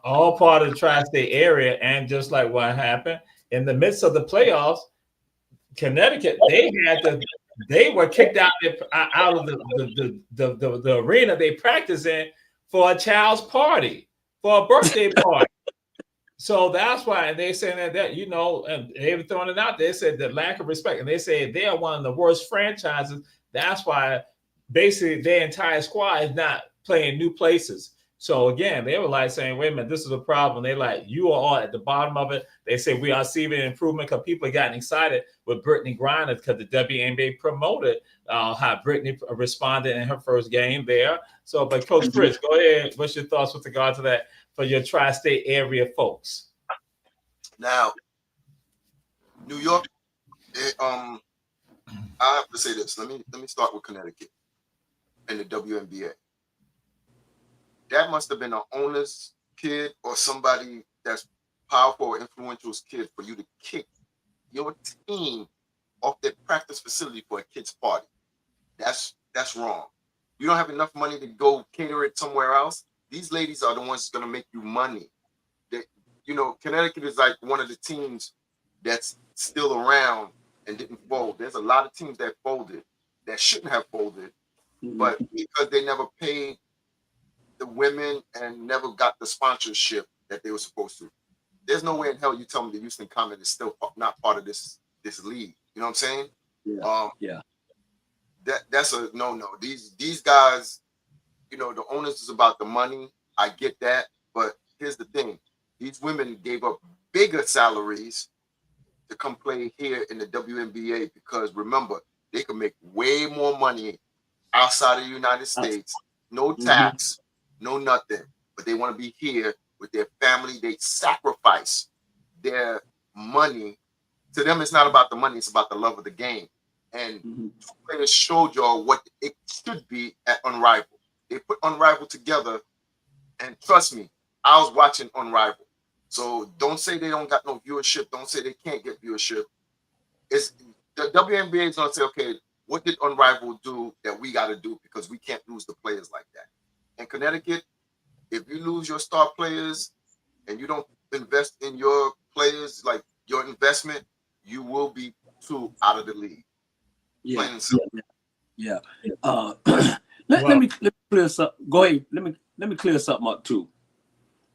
all part of the tri-state area, and just like what happened in the midst of the playoffs, Connecticut, they were kicked out of the arena they practice in for a child's party, for a birthday party. So that's why they saying that you know, and they were throwing it out. They said the lack of respect, and they say they are one of the worst franchises. That's why basically their entire squad is not playing new places. So again, they were like saying, "Wait a minute, this is a problem." They like you are all at the bottom of it. They say we are seeing improvement because people are getting excited with Brittany Griner because the WNBA promoted how Brittany responded in her first game there. So, but Coach Fritz, go ahead. What's your thoughts with regard to that for your tri-state area folks? Now, New York, I have to say this. Let me start with Connecticut and the WNBA. That must have been an owner's kid or somebody that's powerful or influential's kid for you to kick your team off their practice facility for a kid's party. That's wrong. You don't have enough money to go cater it somewhere else. These ladies are the ones that's going to make you money. You know, Connecticut is like one of the teams that's still around and didn't fold. There's a lot of teams that folded that shouldn't have folded, but because they never paid the women and never got the sponsorship that they were supposed to. There's no way in hell you tell me the Houston Comet is still not part of this league. You know what I'm saying? Yeah. That's a no. These guys, you know, the onus is about the money. I get that, but here's the thing: these women gave up bigger salaries to come play here in the WNBA because remember, they can make way more money outside of the United States, no tax, no nothing, but they want to be here with their family. They sacrifice their money. To them, it's not about the money, it's about the love of the game. And two players showed y'all what it should be at Unrivaled. They put Unrivaled together, and trust me, I was watching Unrivaled. So don't say they don't got no viewership. Don't say they can't get viewership. It's the WNBA is gonna say, okay, what did Unrivaled do that we got to do because we can't lose the players like that? In Connecticut, if you lose your star players and you don't invest in your players, like your investment, you will be two out of the league. Yeah. Let me clear something. Go ahead. Let me clear something up too.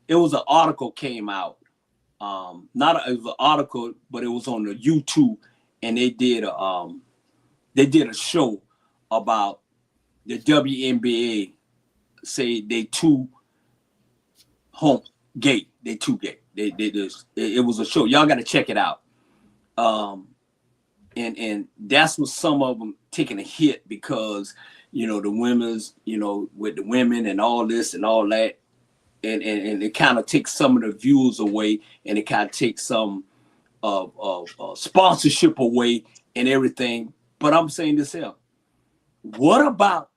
It was an article came out. It was an article, but it was on the YouTube, and they did a show about the WNBA. Say they too gay. They too gay. It was a show. Y'all got to check it out. And that's what some of them taking a hit because, you know, the women's, you know, with the women and all this and all that. And it kind of takes some of the views away, and it kind of takes some of sponsorship away and everything. But I'm saying this here. What about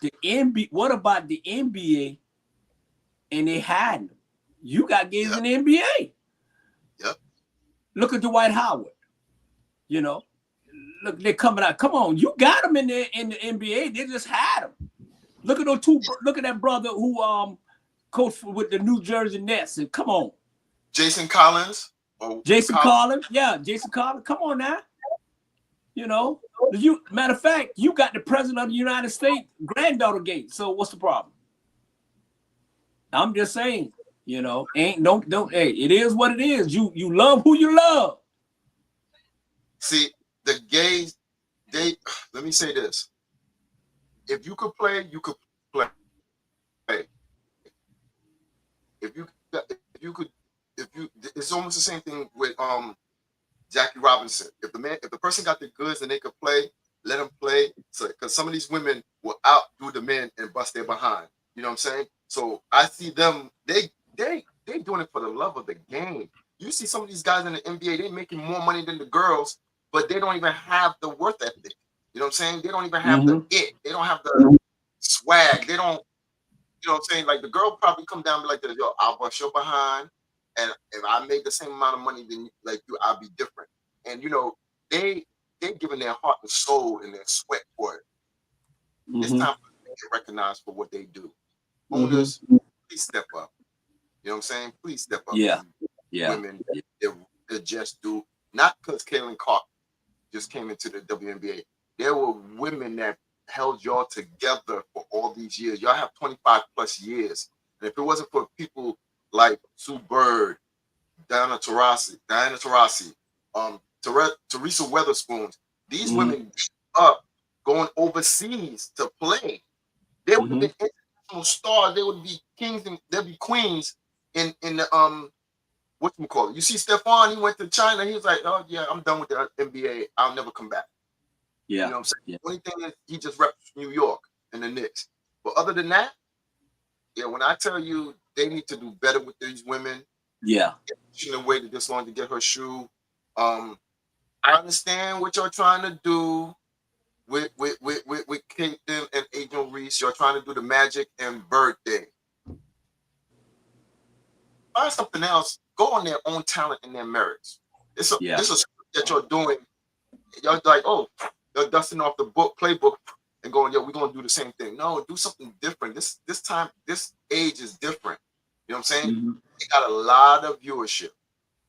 the NBA? What about the NBA? And they hiding them. You got gays in the NBA. Yep. Look at Dwight Howard. You know, look, they're coming out. Come on, you got them in the NBA. They just had them. Look at those two. Look at that brother who coached with the New Jersey Nets. And come on, Jason Collins. Jason Collins. Yeah, Jason Collins. Come on now. You know, matter of fact, you got the president of the United States granddaughter gate. So what's the problem? I'm just saying, you know, don't. Hey, it is what it is. You love who you love. See, the gays, let me say this. If you could play, you could play. It's almost the same thing with Jackie Robinson. If the person got the goods and they could play, let them play. So, because some of these women will outdo the men and bust their behind. You know what I'm saying? So I see them, they doing it for the love of the game. You see some of these guys in the NBA, they making more money than the girls, but they don't even have the worth ethic. You know what I'm saying? They don't even have the it. They don't have the swag. They don't, you know what I'm saying? Like the girl probably come down and be like, yo, I'll bust your behind. And if I made the same amount of money than like you, I'll be different. And you know, they're giving their heart and soul and their sweat for it. It's time for them to get recognized for what they do. Owners, please step up. You know what I'm saying? Please step up. Yeah. Women, they just do. Not because Kaylin Clark just came into the WNBA. There were women that held y'all together for all these years. Y'all have 25 plus years. And if it wasn't for people like Sue Bird, Diana Taurasi, Teresa Weatherspoon, these women up going overseas to play. They would have been international stars. They would be kings and they'd be queens in the whatchamacallit. You see Stephon, he went to China. He was like, oh yeah, I'm done with the NBA. I'll never come back. Yeah. You know what I'm saying? Yeah. The only thing is he just reps New York and the Knicks. But other than that, yeah, when I tell you they need to do better with these women. Yeah. She waited this long to get her shoe. I understand what you're trying to do with Caitlin and Angel Reese. You're trying to do the Magic and Bird thing. Find something else. Go on their own talent and their merits. This is that you're doing. You're like, oh, you're dusting off the playbook and going, yo, we're gonna do the same thing. No, do something different. This time, this age is different. You know what I'm saying? They got a lot of viewership.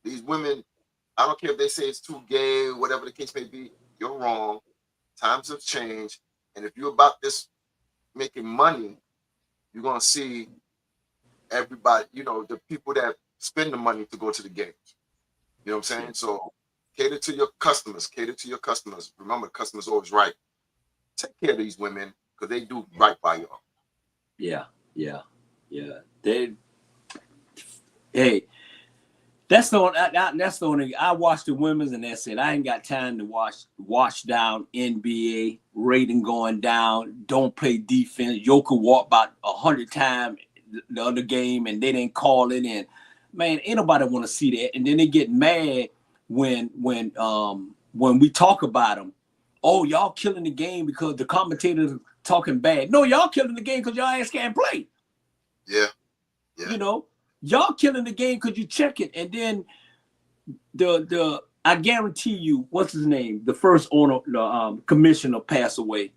These women, I don't care if they say it's too gay, whatever the case may be, you're wrong. Times have changed. And if you're about this making money, you're gonna see everybody, the people that spend the money to go to the games. You know what I'm saying? So cater to your customers. Remember, the customer's always right. Take care of these women because they do right by y'all. Yeah. Hey, that's the only. I watch the women's and that's it. I ain't got time to watch down NBA rating going down. Don't play defense. Joker walked about 100 times the other game and they didn't call it in. Man, ain't nobody want to see that. And then they get mad when we talk about them. Oh, y'all killing the game because the commentators are talking bad. No, y'all killing the game because y'all ass can't play. Yeah. Y'all killing the game because you check it. And then I guarantee you, what's his name? The first owner, commissioner passed away.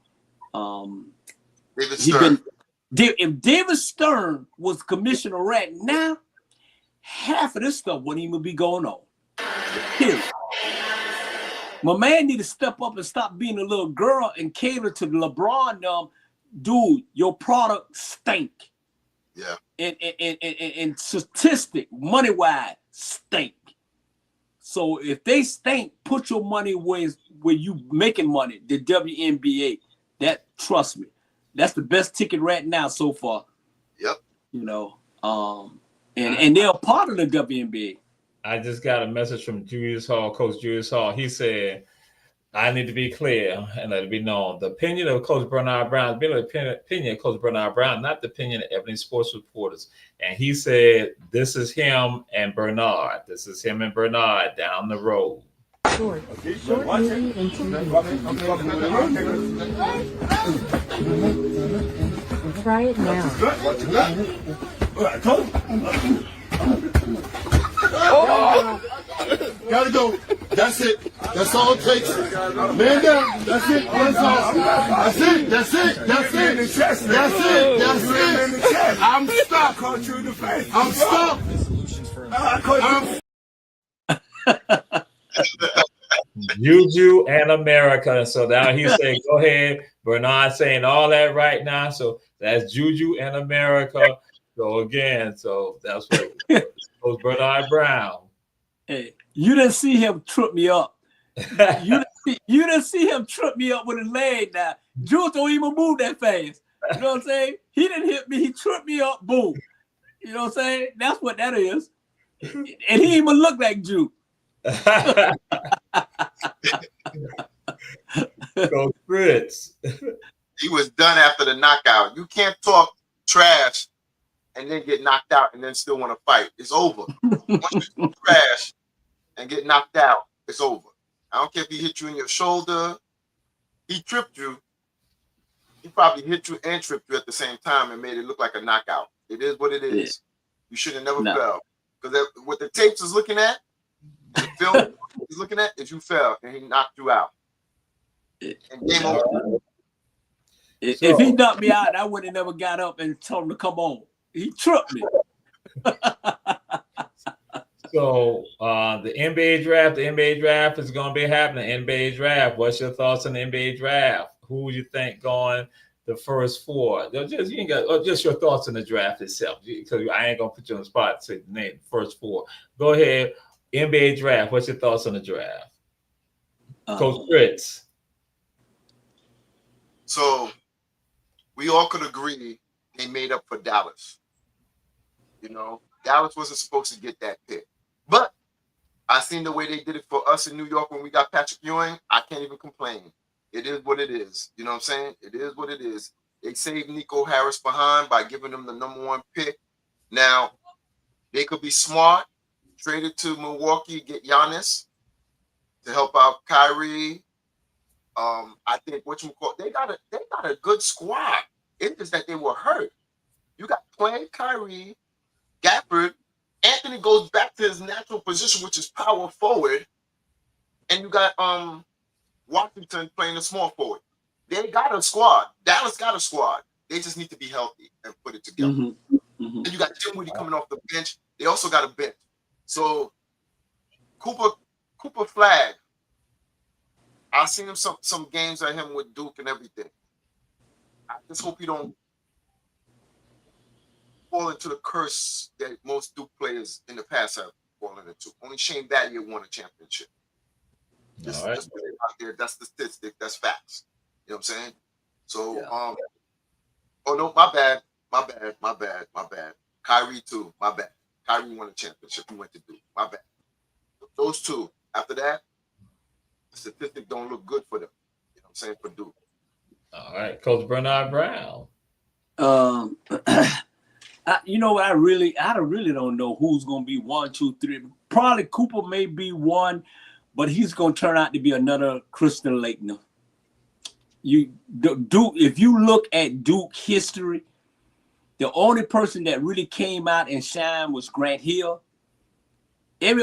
David Stern. If David Stern was commissioner right now, half of this stuff wouldn't even be going on. Period. My man need to step up and stop being a little girl and cater to LeBron. Dude, your product stink. Yeah. And statistic, money-wise, stink. So if they stink, put your money where you making money. The WNBA. Trust me, that's the best ticket right now so far. Yep. And they're a part of the WNBA. I just got a message from Julius Hall, Coach Julius Hall. He said, I need to be clear and let it be known. The opinion of Coach Bernard Brown has been the opinion of Coach Bernard Brown, not the opinion of Ebony Sports reporters. And he said, this is him and Bernard. This is him and Bernard down the road. Short movie and TV. Try it now. Oh! Gotta go. That's it. That's all it takes. Man down. That's it. That's all. That's it. That's it. That's it. That's it. That's it. I'm stuck. I'm stuck. Juju and America. So now he said, go ahead. Bernard saying all that right now. So that's Juju and America. So again, that's what Coach Bernard Brown. Hey, you didn't see him trip me up. You didn't see him trip me up with his leg now. Juju don't even move that fast. You know what I'm saying? He didn't hit me. He tripped me up. Boom. You know what I'm saying? That's what that is. And he even look like Juju. Go Fritz. He was done after the knockout. You can't talk trash and then get knocked out and then still want to fight. It's over. Once you talk trash and get knocked out, it's over. I don't care if he hit you in your shoulder. He tripped you. He probably hit you and tripped you at the same time and made it look like a knockout. It is what it is. Yeah. You should have never fell. Because what the tapes is looking at, and the film is looking at, is you fell and he knocked you out. And game over. If he knocked me out, I would have never got up and told him to come on. He tripped me. So the NBA draft is going to be happening. NBA draft. What's your thoughts on the NBA draft? who would you think going the first 4? Just you ain't got just your thoughts on the draft itself. Because I ain't gonna put you on the spot to name the first 4. Go ahead. NBA draft. What's your thoughts on the draft, Coach Fritz? So we all could agree they made up for Dallas. You know, Dallas wasn't supposed to get that pick, but I seen the way they did it for us in New York when we got Patrick Ewing. I can't even complain. It is what it is. You know what I'm saying? It is what it is. They saved Nico Harris behind by giving him the #1 pick. Now, they could be smart, trade it to Milwaukee, get Giannis to help out Kyrie. I think they got a good squad. It's just that they were hurt. You got Clay, Kyrie, Gafford. Anthony goes back to his natural position, which is power forward, and you got Washington playing a small forward. They got a squad. Dallas got a squad. They just need to be healthy and put it together. And you got Dinwiddie coming off the bench. They also got a bench. So Cooper Flag. I seen him some games at him with Duke and everything. I just hope he don't fall into the curse that most Duke players in the past have fallen into. Only Shane Battier won a championship. Just put it out there. That's the statistic. That's facts. You know what I'm saying? So, oh no, my bad. Kyrie too. My bad. Kyrie won a championship. He went to Duke. My bad. Those two. After that, the statistics don't look good for them. You know what I'm saying? For Duke. All right, Coach Bernard Brown. You know, I really don't know who's going to be 1, 2, 3. Probably Cooper may be 1, but he's going to turn out to be another Christian Laettner. If you look at Duke history, the only person that really came out and shined was Grant Hill.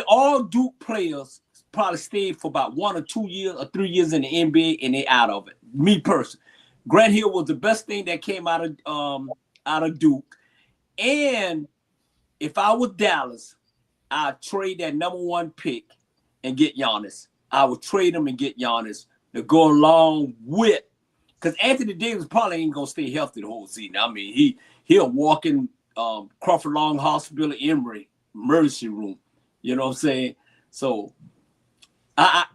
All Duke players probably stayed for about 1 or 2 years or 3 years in the NBA and they out of it. Me personally, Grant Hill was the best thing that came out of Duke. And if I was Dallas, I'd trade that #1 pick and get Giannis. I would trade him and get Giannis to go along with, because Anthony Davis probably ain't gonna stay healthy the whole season. I mean, he'll walk in Crawford Long Hospital, Emory emergency room. You know what I'm saying? So I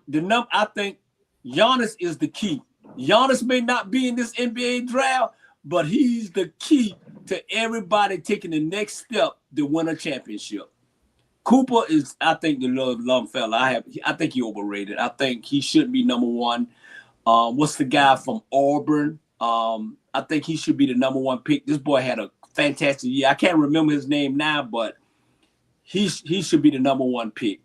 think Giannis is the key. Giannis may not be in this NBA draft, but he's the key to everybody taking the next step to win a championship. Cooper is, I think, the lump fella. I think he overrated. I think he shouldn't be #1. What's the guy from Auburn? I think he should be the #1 pick. This boy had a fantastic year. I can't remember his name now, but he should be the #1 pick.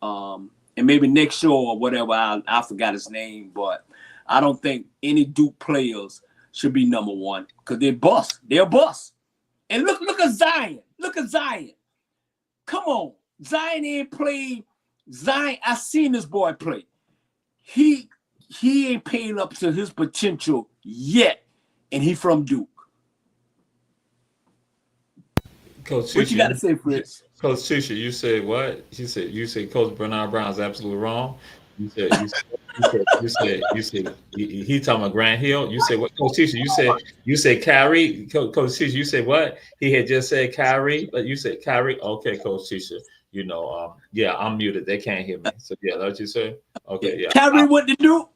And maybe next show or whatever, I forgot his name, but I don't think any Duke players should be #1 because they're bust. They're bust. And look at Zion. Look at Zion. Come on. Zion ain't played. Zion, I seen this boy play. He ain't paying up to his potential yet. And he from Duke. Coach, what you got to say, Fritz? Coach Tisha, you said what? You said Coach Bernard Brown is absolutely wrong. You said he talking about Grant Hill. You said what? Coach Tisha, you said Kyrie. Coach Tisha, you said what? He had just said Kyrie, but you said Kyrie. Okay, Coach Tisha. You know, yeah, I'm muted. They can't hear me. So yeah, that's what you said. Okay, yeah. Kyrie went to Duke.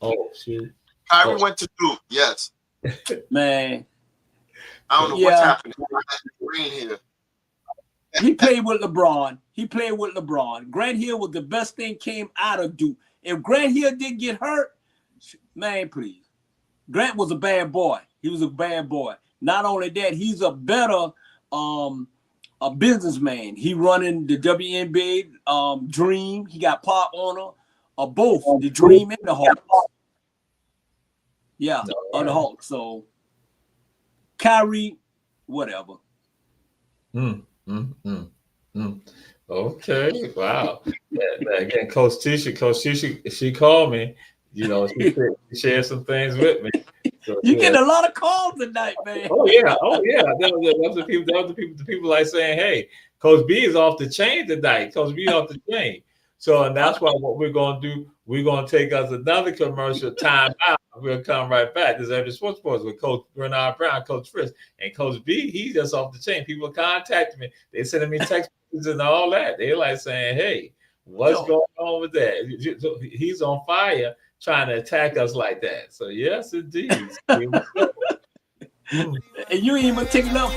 Oh shit. Kyrie went to Duke. Yes. Man. I don't know what's happening. Green here. He played with LeBron. Grant Hill was the best thing came out of Duke. If Grant Hill didn't get hurt, man, please. Grant was a bad boy. He was a bad boy. Not only that, he's a better a businessman. He running the WNBA Dream. He got part owner of both the Dream and the Hawks. Yeah, on the Hawks. So Kyrie, whatever. Okay, wow. Again, Coach Tisha, she called me. You know, she shared some things with me. So, you get a lot of calls tonight, man. Oh yeah. That's the people like saying, "Hey, Coach B is off the chain tonight. Coach B off the chain." So, and that's why what we're gonna do. we're gonna take us another commercial time out. We'll come right back. This is Ebony Sports with Coach Bernard Brown, Coach Fritz, and Coach B. He's just off the chain. People contacting me. They sending me text messages and all that. They like saying, "Hey, what's going on with that?" He's on fire trying to attack us like that. So yes, indeed. And you ain't even taking up.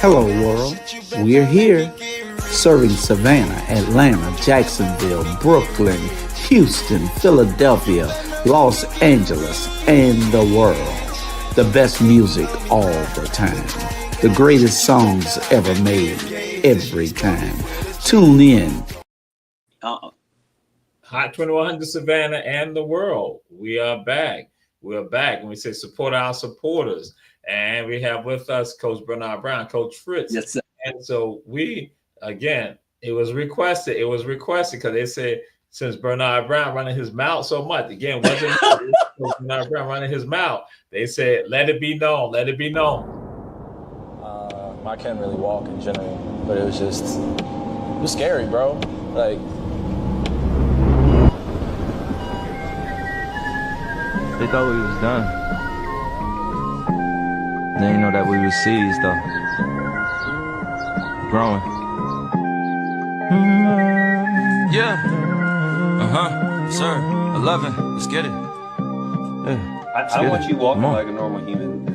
Hello, world. We're here, serving Savannah, Atlanta, Jacksonville, Brooklyn, Houston, Philadelphia, Los Angeles, and the world. The best music all the time. The greatest songs ever made, every time. Tune in. Hot 2100 Savannah and the world. We are back. We're back. And we say support our supporters. And we have with us Coach Bernard Brown, Coach Fritz. Yes, sir. And so we, again, it was requested because they said since Bernard Brown running his mouth so much, again, wasn't Bernard Brown running his mouth. They said, let it be known, let it be known. I can't really walk in general, but it was scary, bro. Like, they thought we was done. They didn't know that we was seized, though. Growing. Yeah. Sir. 11. Let's get it. Yeah. I want you walking like a normal human.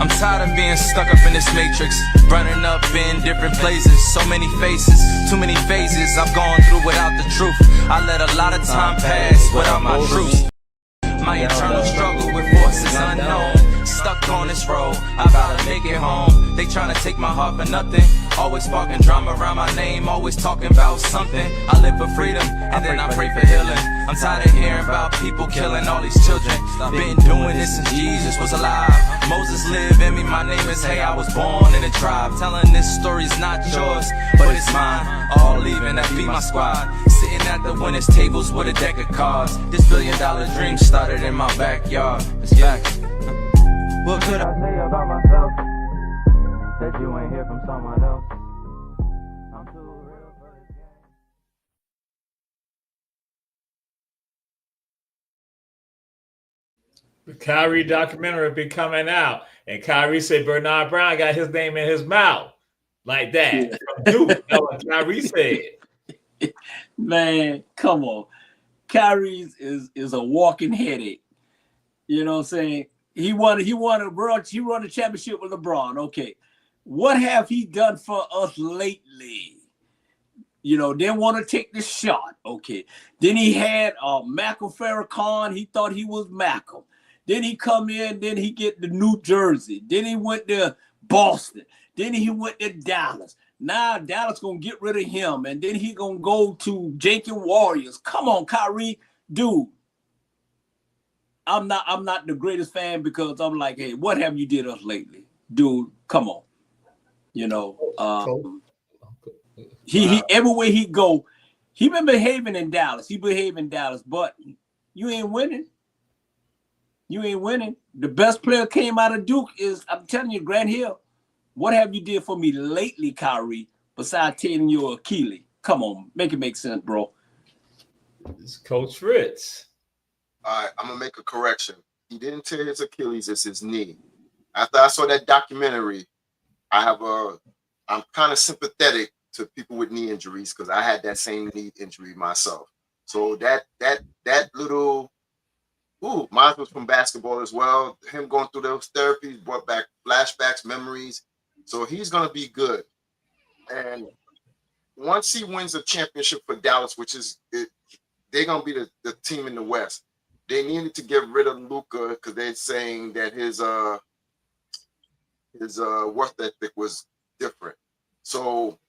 I'm tired of being stuck up in this matrix, running up in different places, so many faces, too many phases I've gone through without the truth. I let a lot of time pass without my truth. My internal struggle with forces unknown, stuck on this road, I gotta make it home. They tryna take my heart for nothing, always sparking drama around my name, always talking about something. I live for freedom, and then I pray for healing. I'm tired of hearing about people killing all these children. Been doing this since Jesus was alive. Moses lived in me, my name is Hey, I was born in a tribe. Telling this story's not yours, but it's mine. All leaving, that be my squad. Sitting at the winners' tables with a deck of cards. This $1 billion dream started in my backyard. It's back. What could I say about myself that you ain't hear from someone else? I'm too real for this game. The Kyrie documentary will be coming out, and Kyrie said Bernard Brown got his name in his mouth like that. Yeah. From Duke. That's what Kyrie said. Man, come on. Kyrie is a walking headache. You know what I'm saying? He won a championship with LeBron. Okay. What have he done for us lately? You know, didn't want to take the shot. Okay. Then he had Malcolm Farrakhan. He thought he was Malcolm. Then he come in, then he get to New Jersey. Then he went to Boston. Then he went to Dallas. Now Dallas gonna get rid of him, and then he gonna go to Jenkins Warriors. Come on, Kyrie, dude. I'm not the greatest fan because I'm like, hey, what have you did us lately, dude? Come on, you know. He everywhere he go, he been behaving in Dallas. He behaved in Dallas, but you ain't winning. You ain't winning. The best player came out of Duke is, I'm telling you, Grant Hill. What have you did for me lately, Kyrie, besides tearing your Achilles? Come on, make it make sense, bro. It's Coach Fritz. All right, I'm gonna make a correction. He didn't tear his Achilles; it's his knee. After I saw that documentary, I'm kind of sympathetic to people with knee injuries because I had that same knee injury myself. So that little, mine was from basketball as well. Him going through those therapies brought back flashbacks, memories. So he's gonna be good. And once he wins a championship for Dallas, which is they're gonna be the team in the West. They needed to get rid of Luka because they're saying that his work ethic was different. So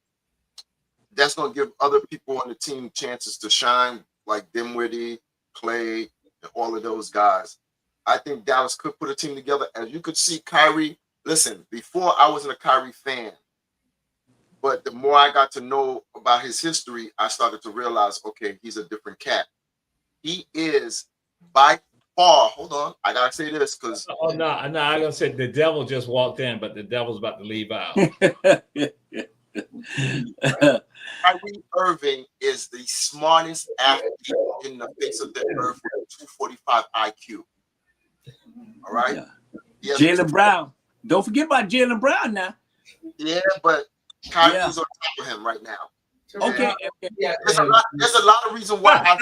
that's gonna give other people on the team chances to shine, like Dinwiddie, Clay, and all of those guys. I think Dallas could put a team together. As you could see, Kyrie. Listen, before I wasn't a Kyrie fan, but the more I got to know about his history, I started to realize, okay, he's a different cat. He is by far. Hold on, I gotta say this because no, I'm gonna say the devil just walked in, but the devil's about to leave out. Kyrie Irving is the smartest athlete in the face of the earth with 245 IQ. All right. Yeah. Jaylen Brown. Don't forget about Jaylen Brown now. Yeah, but Kyrie's on top of him right now. Okay. Yeah, there's a lot of reasons why.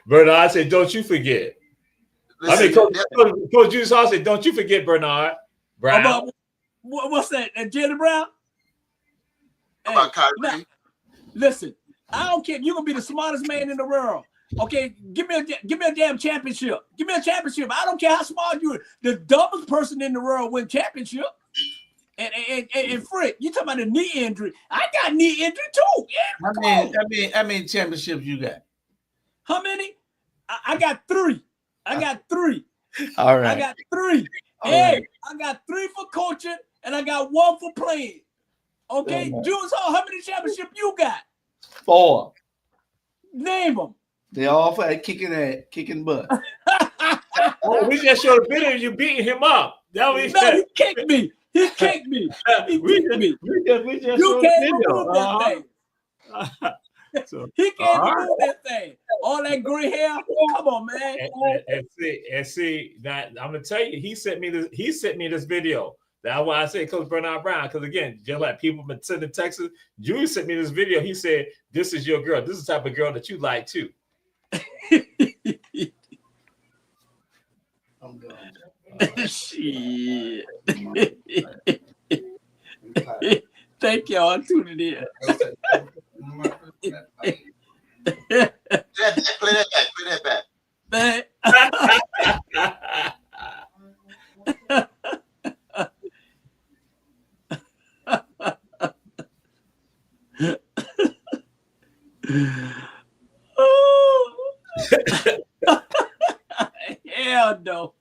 Bernard said, "Don't you forget." Listen, Coach Juice Hall said, "Don't you forget Bernard Brown." What's that? Jaylen Brown? About Kyrie. Listen, I don't care. You're gonna be the smartest man in the world. Okay, give me a damn championship. Give me a championship. I don't care how smart you are. The dumbest person in the world win championship. And Frick, you talking about a knee injury? I got knee injury too. Yeah, how many championships you got? How many? I got 3. I got 3. All right. I got 3. Hey, I got 3 for coaching, and I got 1 for playing. Okay, Jules Hall, how many championships you got? 4. Name them. They all for kicking butt. Oh, we just showed a video of you beating him up. That was he kicked me. He kicked me. He kicked me. We just you showed can't a video. remove that thing. So, he can't remove that thing. All that gray hair. Come on, man. And see that I'm gonna tell you, he sent me this video. That's why I say Coach Bernard Brown, because again, just like people been sending Texas, Julie sent me this video. He said, "This is your girl. This is the type of girl that you like too." I'm done. Shit. Thank y'all. I'm tuning in. Play that back. Man. Hell no.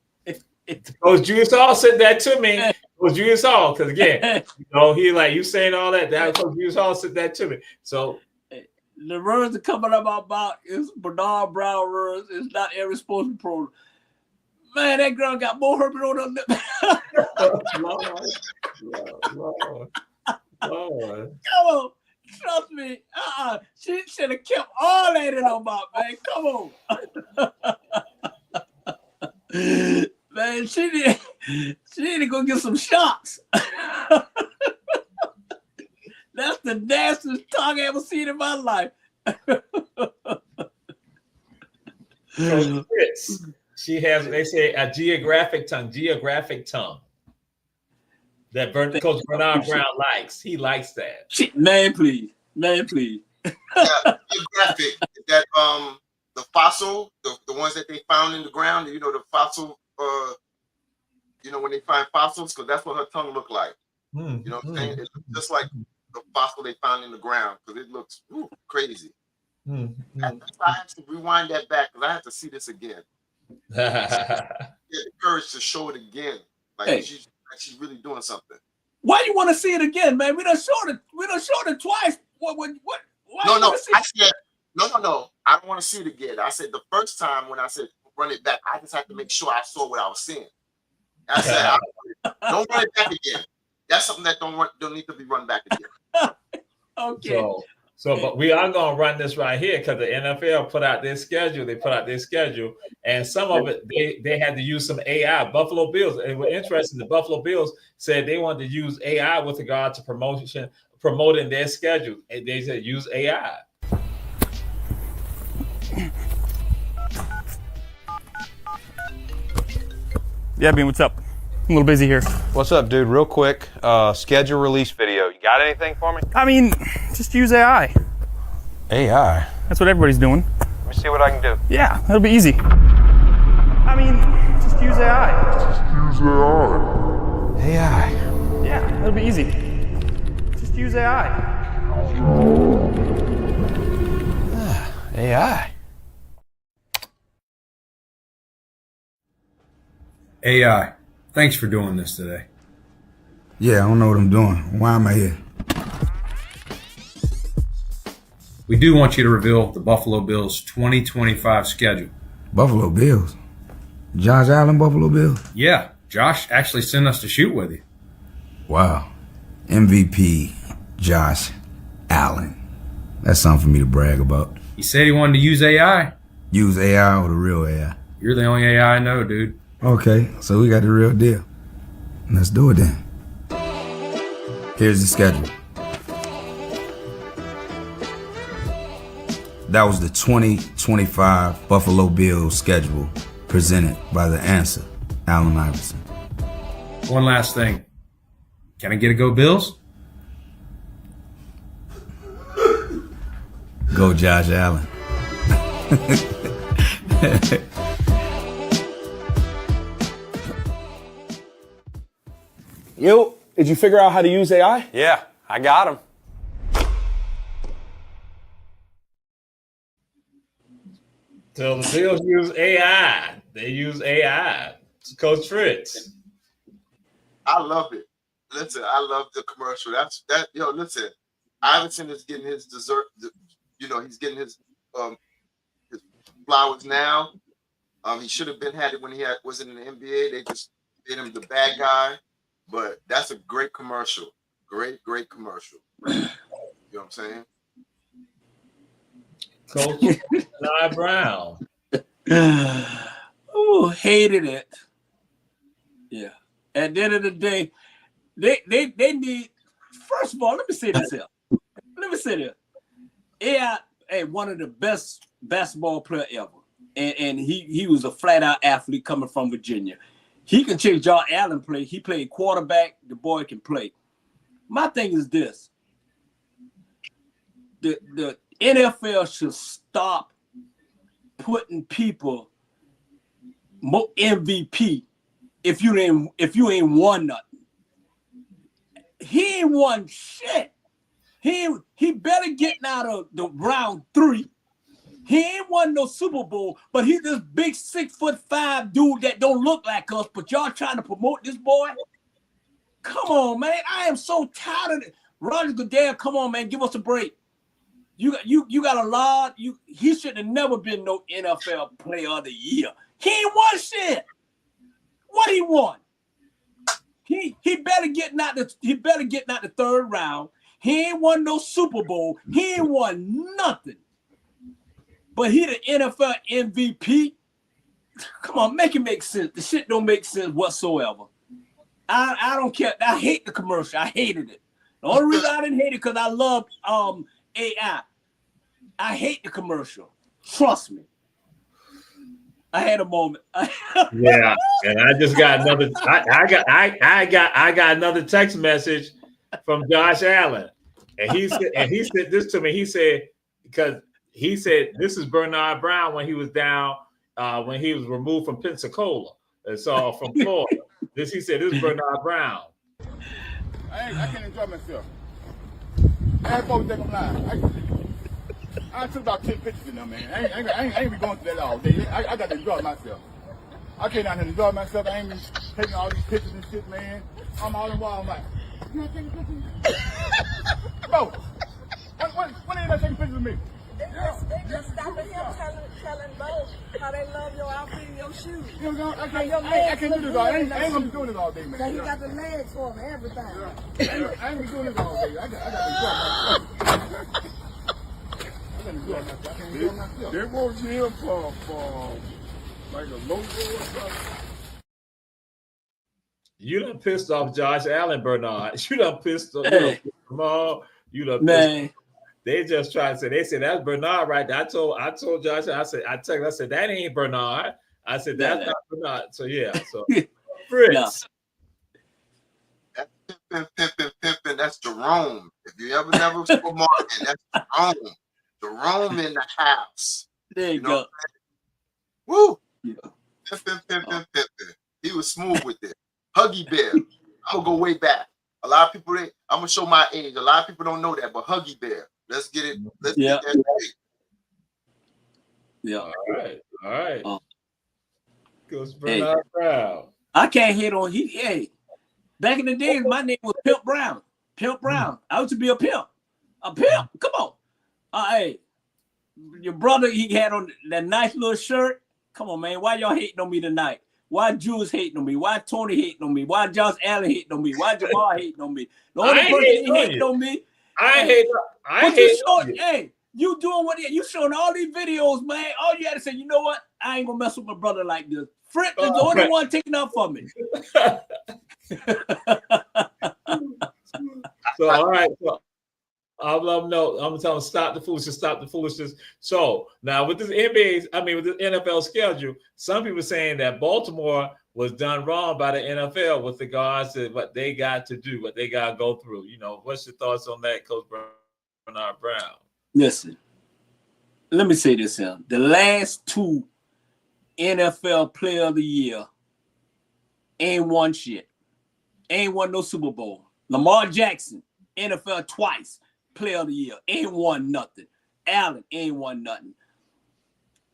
Coach Julius Hall said that to me. Coach Julius Hall, because again, he like you saying all that. That Coach Julius Hall said that to me. So the words are coming up about is Bernard Brown words. It's not every sports pro. Man, that girl got more herpes on her lip. Lord. Come on. Trust me. She should have kept all that in her mouth, man. Come on. Man, she need to go get some shots. That's the nastiest tongue I ever seen in my life. She has, they say, a geographic tongue. That Coach Bernard Brown likes. He likes that. Man, please. Yeah, geographic. That the fossil, the ones that they found in the ground, the fossil, when they find fossils, because that's what her tongue looked like. You know what I'm saying? It looks just like the fossil they found in the ground, because it looks crazy. I have to rewind that back because I have to see this again. Get the courage to show it again. Like she's really doing something. Why you want to see it again, man? We done showed it twice. What? Why no. I said no. I don't want to see it again. I said the first time when I said run it back, I just had to make sure I saw what I was seeing. I said don't run it back again. That's something that don't need to be run back again. Okay. But we are going to run this right here because the NFL put out their schedule. They put out their schedule, and some of it they had to use some AI. Buffalo Bills, and we're interested. The Buffalo Bills said they wanted to use AI with regard to promoting their schedule, and they said use AI. Yeah, Bean, what's up? I'm a little busy here. What's up, dude? Real quick, schedule release video. You got anything for me? I mean, just use AI. AI? That's what everybody's doing. Let me see what I can do. Yeah, that'll be easy. I mean, just use AI. Just use AI. AI? Yeah, that'll be easy. Just use AI. AI. AI, thanks for doing this today. Yeah, I don't know what I'm doing. Why am I here? We do want you to reveal the Buffalo Bills 2025 schedule. Buffalo Bills? Josh Allen, Buffalo Bills? Yeah, Josh actually sent us to shoot with you. Wow. MVP Josh Allen. That's something for me to brag about. He said he wanted to use AI. Use AI or the real AI? You're the only AI I know, dude. Okay, so we got the real deal. Let's do it then. Here's the schedule. That was the 2025 Buffalo Bills schedule presented by the answer, Allen Iverson. One last thing. Can I get a go Bills? Go Josh Allen. Yo, did you figure out how to use AI? Yeah, I got him. So the Bills use AI. They use AI. Coach Fritz. I love it. Listen, I love the commercial. That's that. Yo, listen, Iverson is getting his dessert. He's getting his flowers now. He should have had it when he wasn't in the NBA. They just made him the bad guy. But that's a great commercial. Great commercial. You know what I'm saying? Coach Brown. Oh, hated it. Yeah. At the end of the day, they need. First of all, let me say this here. Let me say this. AI, one of the best basketball player ever, and he was a flat out athlete coming from Virginia. He can check Josh Allen play. He played quarterback. The boy can play. My thing is this. The NFL should stop putting people more MVP if you ain't won nothing. He ain't won shit. He better getting out of the round 3. He ain't won no Super Bowl, but he's this big 6'5" dude that don't look like us, but y'all trying to promote this boy? Come on, man. I am so tired of it. Roger Goodell, come on, man. Give us a break. You got a lot. He should have never been no NFL player of the year. He ain't won shit. What he won? He better get out the third round. He ain't won no Super Bowl. He ain't won nothing. But he the NFL MVP. Come on, make it make sense. The shit don't make sense whatsoever. I don't care. I hate the commercial. I hated it. The only reason I didn't hate it because I love AI. I hate the commercial. Trust me. I had a moment. Yeah, and I just got another. I got another text message from Josh Allen, and he said this to me. He said this is Bernard Brown when he was down when he was removed from Pensacola, and so from Florida. He said this is Bernard Brown. I can't enjoy myself. I ain't supposed to think I'm lying. I took about 10 pictures in there, man. I ain't be going through that all day. I got to enjoy myself. I came down here to enjoy myself. I ain't been taking all these pictures and shit, man. I'm all in Walmart. You not taking pictures? Bro, when are you not taking pictures of me? They just stopping him telling Bo how they love your outfit and your shoes. You know, I can't do this all. I ain't gonna be doing this all day, man. So he got the legs for him, everything. I ain't be doing this all day. I got to enjoy myself. They won't him for like a logo or something. You done pissed off Josh Allen, Bernard. You done pissed off them all. You done man. Pissed off. They just tried to say, they said that's Bernard right there. I told Josh, I said that ain't Bernard. I said that's not Bernard. So yeah, so Fritz. That's pimping. That's Jerome. If you ever never saw Martin, that's Jerome. Jerome in the house. There you go. Woo! Yeah. Pimpin'. He was smooth with it. Huggy Bear. I'm gonna go way back. A lot of people, I'm gonna show my age. A lot of people don't know that, but Huggy Bear. Let's get it. Let's get that straight. Yeah. All right. Goes Bernard Brown. I can't hit on back in the days, my name was Pimp Brown. Pimp Brown. I used to be a pimp. A pimp. Come on. Hey, your brother, he had on that nice little shirt. Come on, man. Why y'all hating on me tonight? Why Jules hating on me? Why Tony hating on me? Why Josh Allen hating on me? Why Jamal hating on me? The only person that hating on me. I hate on you. Hey, you doing what you showing all these videos, man. All you had to say, you know what? I ain't gonna mess with my brother like this. Fritz is the only one taking up for me. So all right. So, I'll let them know. I'm gonna tell them stop the foolishness, stop the foolishness. So now with this with this NFL schedule, some people saying that Baltimore was done wrong by the NFL with regards to what they got to do, what they got to go through. You know, what's your thoughts on that, Coach Bernard Brown? Listen, let me say this here. The last 2 NFL Player of the Year ain't won shit. Ain't won no Super Bowl. Lamar Jackson, NFL twice. Player of the Year ain't won nothing. Allen ain't won nothing.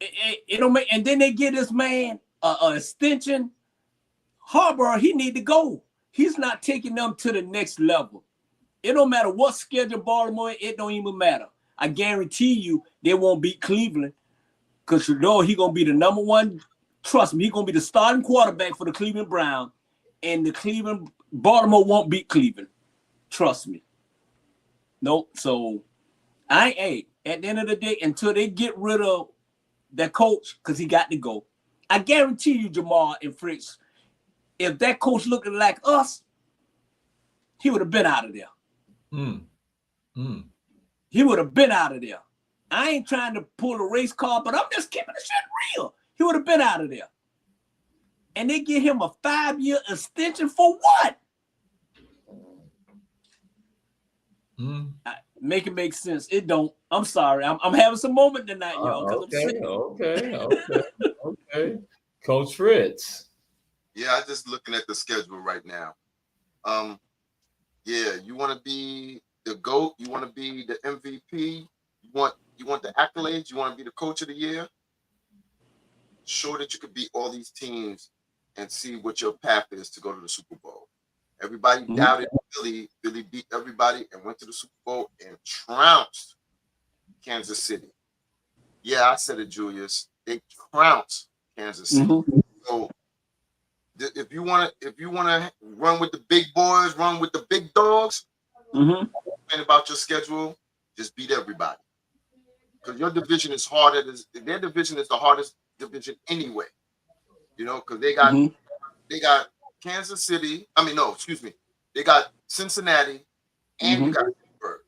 It don't make, and then they give this man a extension. Harbaugh, he need to go. He's not taking them to the next level. It don't matter what schedule Baltimore. It don't even matter. I guarantee you they won't beat Cleveland because you know he's gonna be the number 1. Trust me, he's gonna be the starting quarterback for the Cleveland Browns, and Baltimore won't beat Cleveland. Trust me. Nope. So at the end of the day, until they get rid of their coach, because he got to go, I guarantee you, Jamal and Fritz, if that coach looking like us, he would have been out of there. He would have been out of there. I ain't trying to pull a race car, but I'm just keeping the shit real. He would have been out of there. And they give him a 5-year extension for what? Make it make sense. It don't. I'm sorry. I'm having some moment tonight, y'all. Okay. Coach Fritz. Yeah, I'm just looking at the schedule right now. Yeah, you want to be the GOAT. You want to be the MVP. You want the accolades. You want to be the coach of the year. Show that you could beat all these teams and see what your path is to go to the Super Bowl. Everybody doubted Philly. Philly beat everybody and went to the Super Bowl and trounced Kansas City. Yeah, I said it, Julius. They trounced Kansas City. So if you want to run with the big boys, run with the big dogs, and about your schedule, just beat everybody. Because your division is harder. Their division is the hardest division anyway. You know, because they got Kansas City. They got Cincinnati and you got Pittsburgh.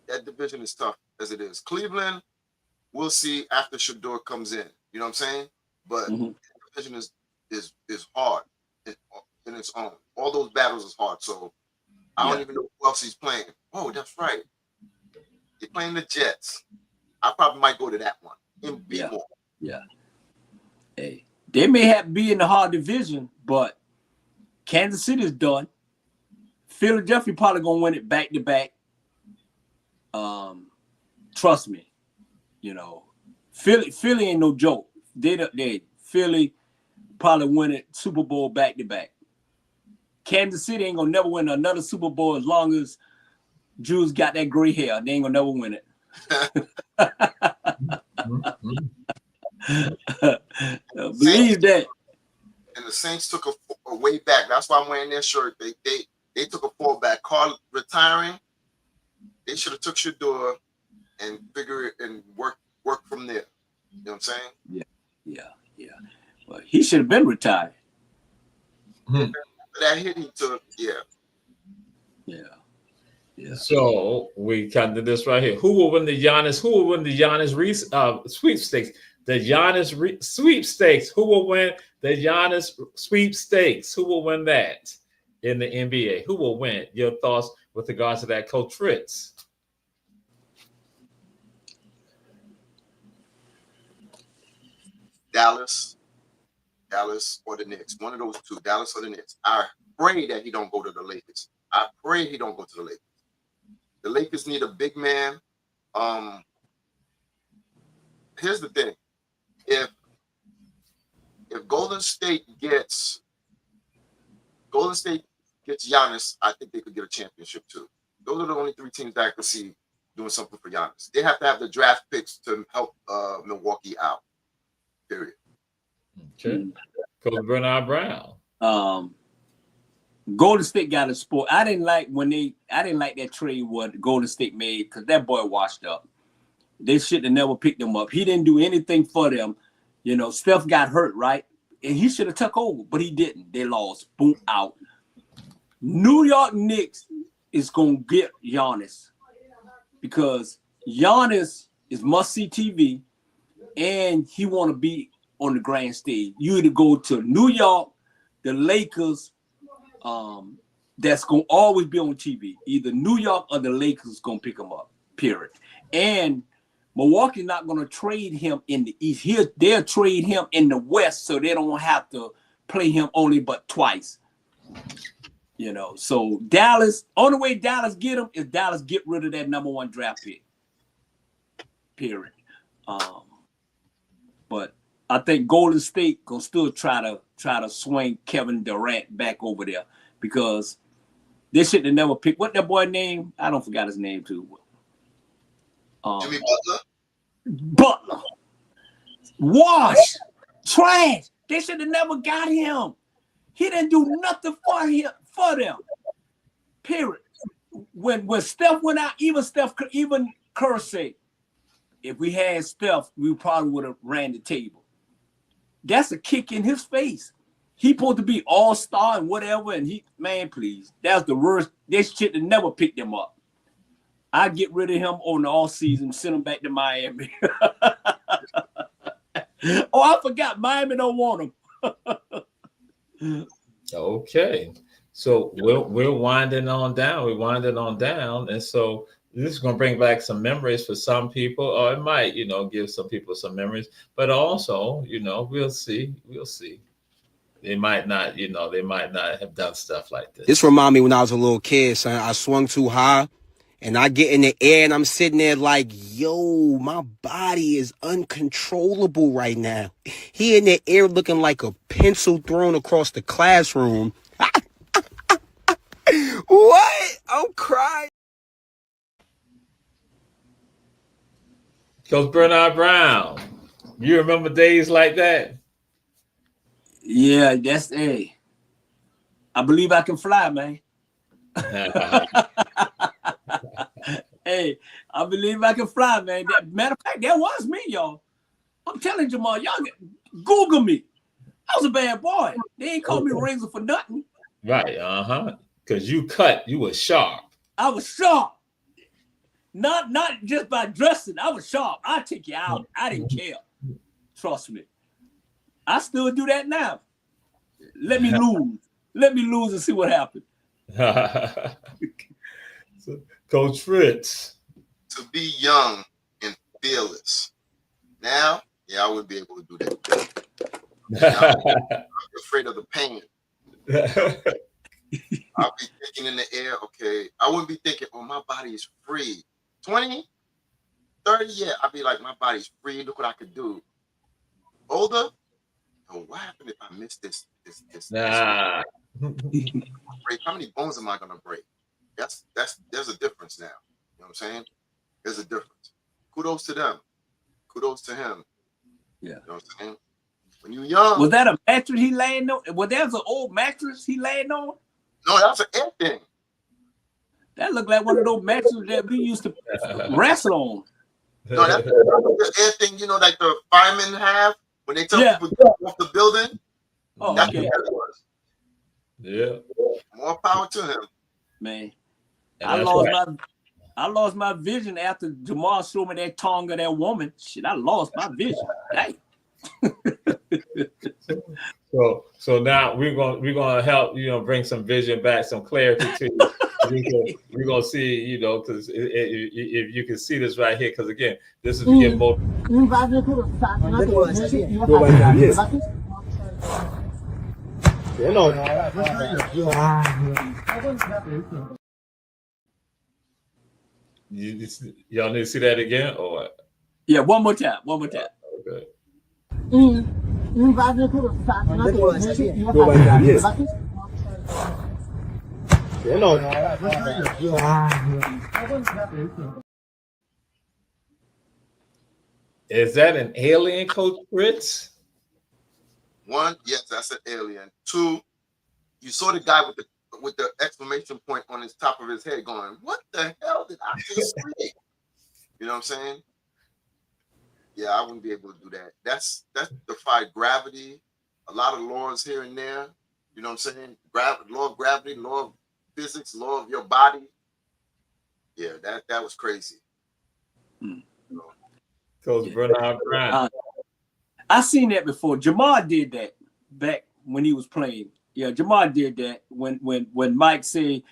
That division is tough as it is. Cleveland, we'll see after Shador comes in. You know what I'm saying? But the division is hard in its own. All those battles is hard. So I don't even know who else he's playing. Oh, that's right. They're playing the Jets. I probably might go to that one and be more. Yeah. Hey, they may have to be in the hard division, but Kansas City is done. Philadelphia probably gonna win it back to back. Trust me. You know, Philly ain't no joke. Philly probably win it Super Bowl back to back. Kansas City ain't gonna never win another Super Bowl as long as Jews got that gray hair. They ain't gonna never win it. Believe that. And the Saints took a way back. That's why I'm wearing their shirt. They took a fall back. Carl retiring. They should have took Shador and figure it and work from there. You know what I'm saying? Yeah. Well, he should have been retired. That hit he took, yeah. So we kind of this right here. Who will win the Giannis? Who will win the Giannis sweepstakes? The Giannis sweepstakes. Who will win the Giannis sweepstakes? Who will win that in the NBA? Who will win? Your thoughts with regards to that, Coach Fritz? Dallas or the Knicks. One of those two, Dallas or the Knicks. I pray that he don't go to the Lakers. I pray he don't go to the Lakers. The Lakers need a big man. Here's the thing. If Golden State gets Giannis, I think they could get a championship too. Those are the only 3 teams that I could see doing something for Giannis. They have to have the draft picks to help Milwaukee out. Period. Okay. Coach Bernard Brown. Golden State got a sport. I didn't like that trade what Golden State made because that boy washed up. They should have never picked him up. He didn't do anything for them. You know, Steph got hurt, right? And he should have took over, but he didn't. They lost. Boom, out. New York Knicks is going to get Giannis because Giannis is must-see TV and he want to be on the grand stage. You either go to New York, the Lakers, that's going to always be on TV. Either New York or the Lakers is going to pick him up, period. And Milwaukee's not going to trade him in the East. They'll trade him in the West so they don't have to play him only but twice. You know, so Dallas, only way Dallas get him is Dallas get rid of that #1 draft pick. Period. But I think Golden State gonna still try to swing Kevin Durant back over there because they should have never picked what that boy name. I don't forgot his name too. Jimmy Butler. Butler. Wash. Trash. They should have never got him. He didn't do nothing for them. Period. When Steph went out, even Kerr said, if we had Steph, we probably would have ran the table. That's a kick in his face. He supposed to be all-star and whatever, and man, please. That's the worst. They should have never picked him up. I'd get rid of him on the all season, send him back to Miami. Oh, I forgot. Miami don't want him. Okay. So we're winding on down. We're winding on down. And so this is going to bring back some memories for some people, or it might, give some people some memories. But also, we'll see. We'll see. They might not, they might not have done stuff like this. This remind me when I was a little kid, son. I swung too high. And I get in the air and I'm sitting there like, yo, my body is uncontrollable right now. He in the air looking like a pencil thrown across the classroom. What? I'm crying. Coach Bernard Brown, you remember days like that? Yeah, that's I believe I can fly, man. Hey, I believe I can fly, man. Matter of fact, that was me, y'all. I'm telling Jamal, y'all Google me. I was a bad boy. They ain't call me Razor for nothing. Right, because you were sharp. I was sharp. Not just by dressing. I was sharp. I take you out. I didn't care. Trust me. I still do that now. Let me lose. Let me lose and see what happens. So, Coach Fritz. To be young and fearless. Now, I wouldn't be able to do that. I'm afraid of the pain. I'll be thinking in the air, okay. I wouldn't be thinking, oh, my body is free. 20, 30, yeah, I'd be like, my body's free. Look what I could do. Older, oh, what happened if I miss this? Nah. Break? How many bones am I gonna break? There's a difference now. You know what I'm saying? There's a difference. Kudos to them. Kudos to him. Yeah. You know what I'm saying? When you're young. Was that a mattress he laying on? Was that an old mattress he laying on? No, that's an air thing. That looked like one of those mattresses that we used to wrestle on. No, that's the air thing, like the firemen have when they tell people to get off the building. Oh, that's okay. what that was. Yeah. More power to him. Man. I lost my vision after Jamal showed me that tongue of that woman. Shit, I lost my vision. Dang. So now we're gonna help bring some vision back, some clarity to you. We're gonna see, because if you can see this right here, because again, this is getting more. Y'all need to see that again, or what? Yeah, one more time. Okay. Is that an alien, Coach Fritz? One, yes, that's an alien. Two, you saw the guy with the exclamation point on his top of his head going, what the hell did I just say? You know what I'm saying? Yeah, I wouldn't be able to do that. That's defied gravity, a lot of laws here and there. You know what I'm saying? Law of gravity, law of physics, law of your body. Yeah, that was crazy. Coach Bernard Brown. I seen that before. Jamar did that back when he was playing. Yeah, Jamar did that when Mike said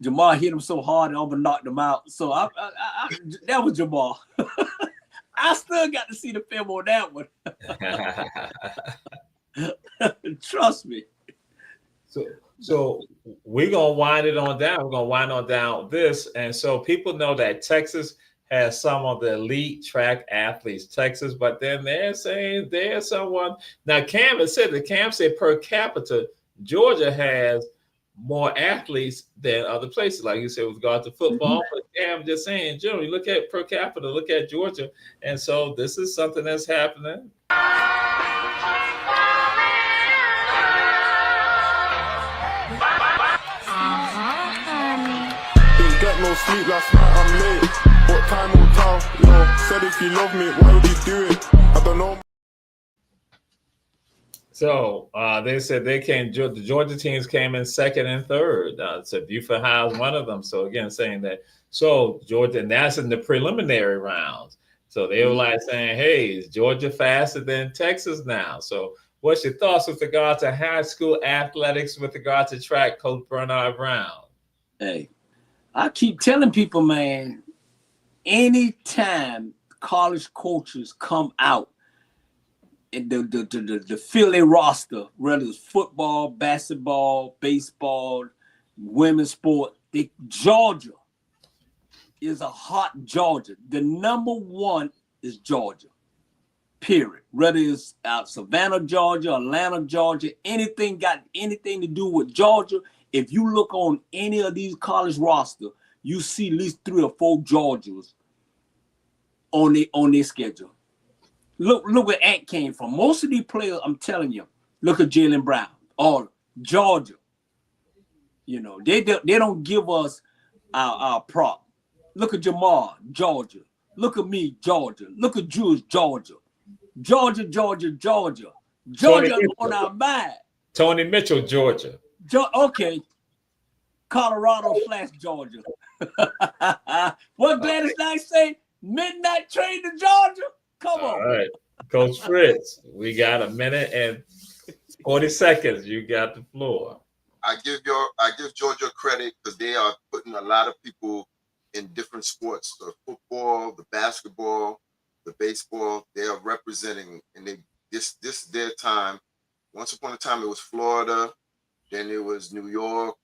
Jamar hit him so hard and almost knocked him out. So I that was Jamar. I still got to see the film on that one. Trust me. So we're gonna wind it on down. We're gonna wind on down with this, and so people know that Texas has some of the elite track athletes, Texas, but then they're saying there's someone. Now, Cam said per capita, Georgia has more athletes than other places, like you said, with regard to football. But Cam just saying, generally, look at per capita, look at Georgia, and so this is something that's happening. Didn't get no sleep last night, I'm late. What time will tell? Yo, said if you love me, why would you do it? I don't know. So they said the Georgia teams came in second and third. So Buford High is one of them. So again, saying that, so Georgia, and that's in the preliminary rounds. So they were like saying, hey, is Georgia faster than Texas now? So what's your thoughts with regard to high school athletics, with regard to track, Coach Bernard Brown? Hey, I keep telling people, man, anytime college coaches come out and the fill their roster, whether it's football, basketball, baseball, women's sport, Georgia is a hot Georgia. The number one is Georgia, period. Whether it's out Savannah, Georgia, Atlanta, Georgia, anything got anything to do with Georgia, if you look on any of these college roster, you see at least 3 or 4 Georgias on their schedule. Look where Ant came from. Most of these players, I'm telling you, look at Jaylen Brown, all Georgia. You know, they don't give us our prop. Look at Jamar, Georgia. Look at me, Georgia. Look at Jules, Georgia. Georgia on our mind. Tony Mitchell, Georgia. Okay. Colorado / Georgia. What Gladys Knight say? Midnight train to Georgia? Come on. All right. Coach Fritz, we got a minute and 40 seconds. You got the floor. I give Georgia credit because they are putting a lot of people in different sports, the football, the basketball, the baseball. They are representing, and this their time. Once upon a time, it was Florida, then it was New York,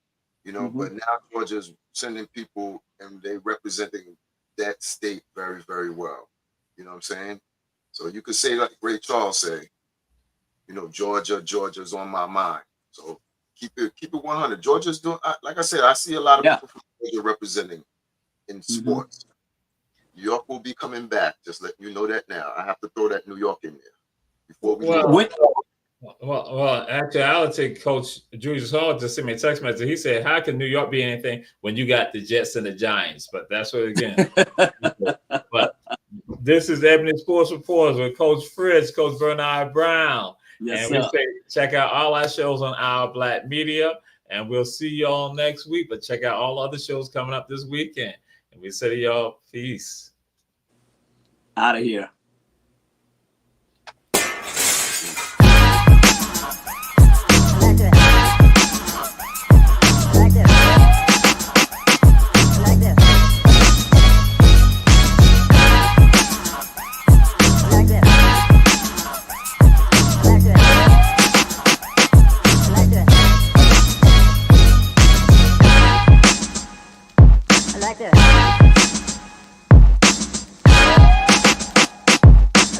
you know. But now Georgia's sending people, and they representing that state very, very well. You know what I'm saying? So you could say, like Ray Charles say, you know, Georgia's on my mind. So keep it 100. Georgia's doing, like I said, I see a lot of people from Georgia representing in sports. New York will be coming back. Just let you know that now. I have to throw that New York in there before we Well, actually, I would take Coach Julius Hall just sent me a text message. He said, how can New York be anything when you got the Jets and the Giants? But that's what, again. But this is Ebony Sports Reporters with Coach Fritz, Coach Bernard Brown. Yes, and we say check out all our shows on Our Black Media, and we'll see y'all next week. But check out all other shows coming up this weekend. And we say to y'all, peace. Out of here.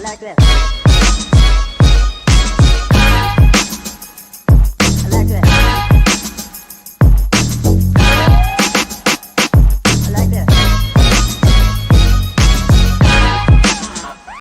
Like this.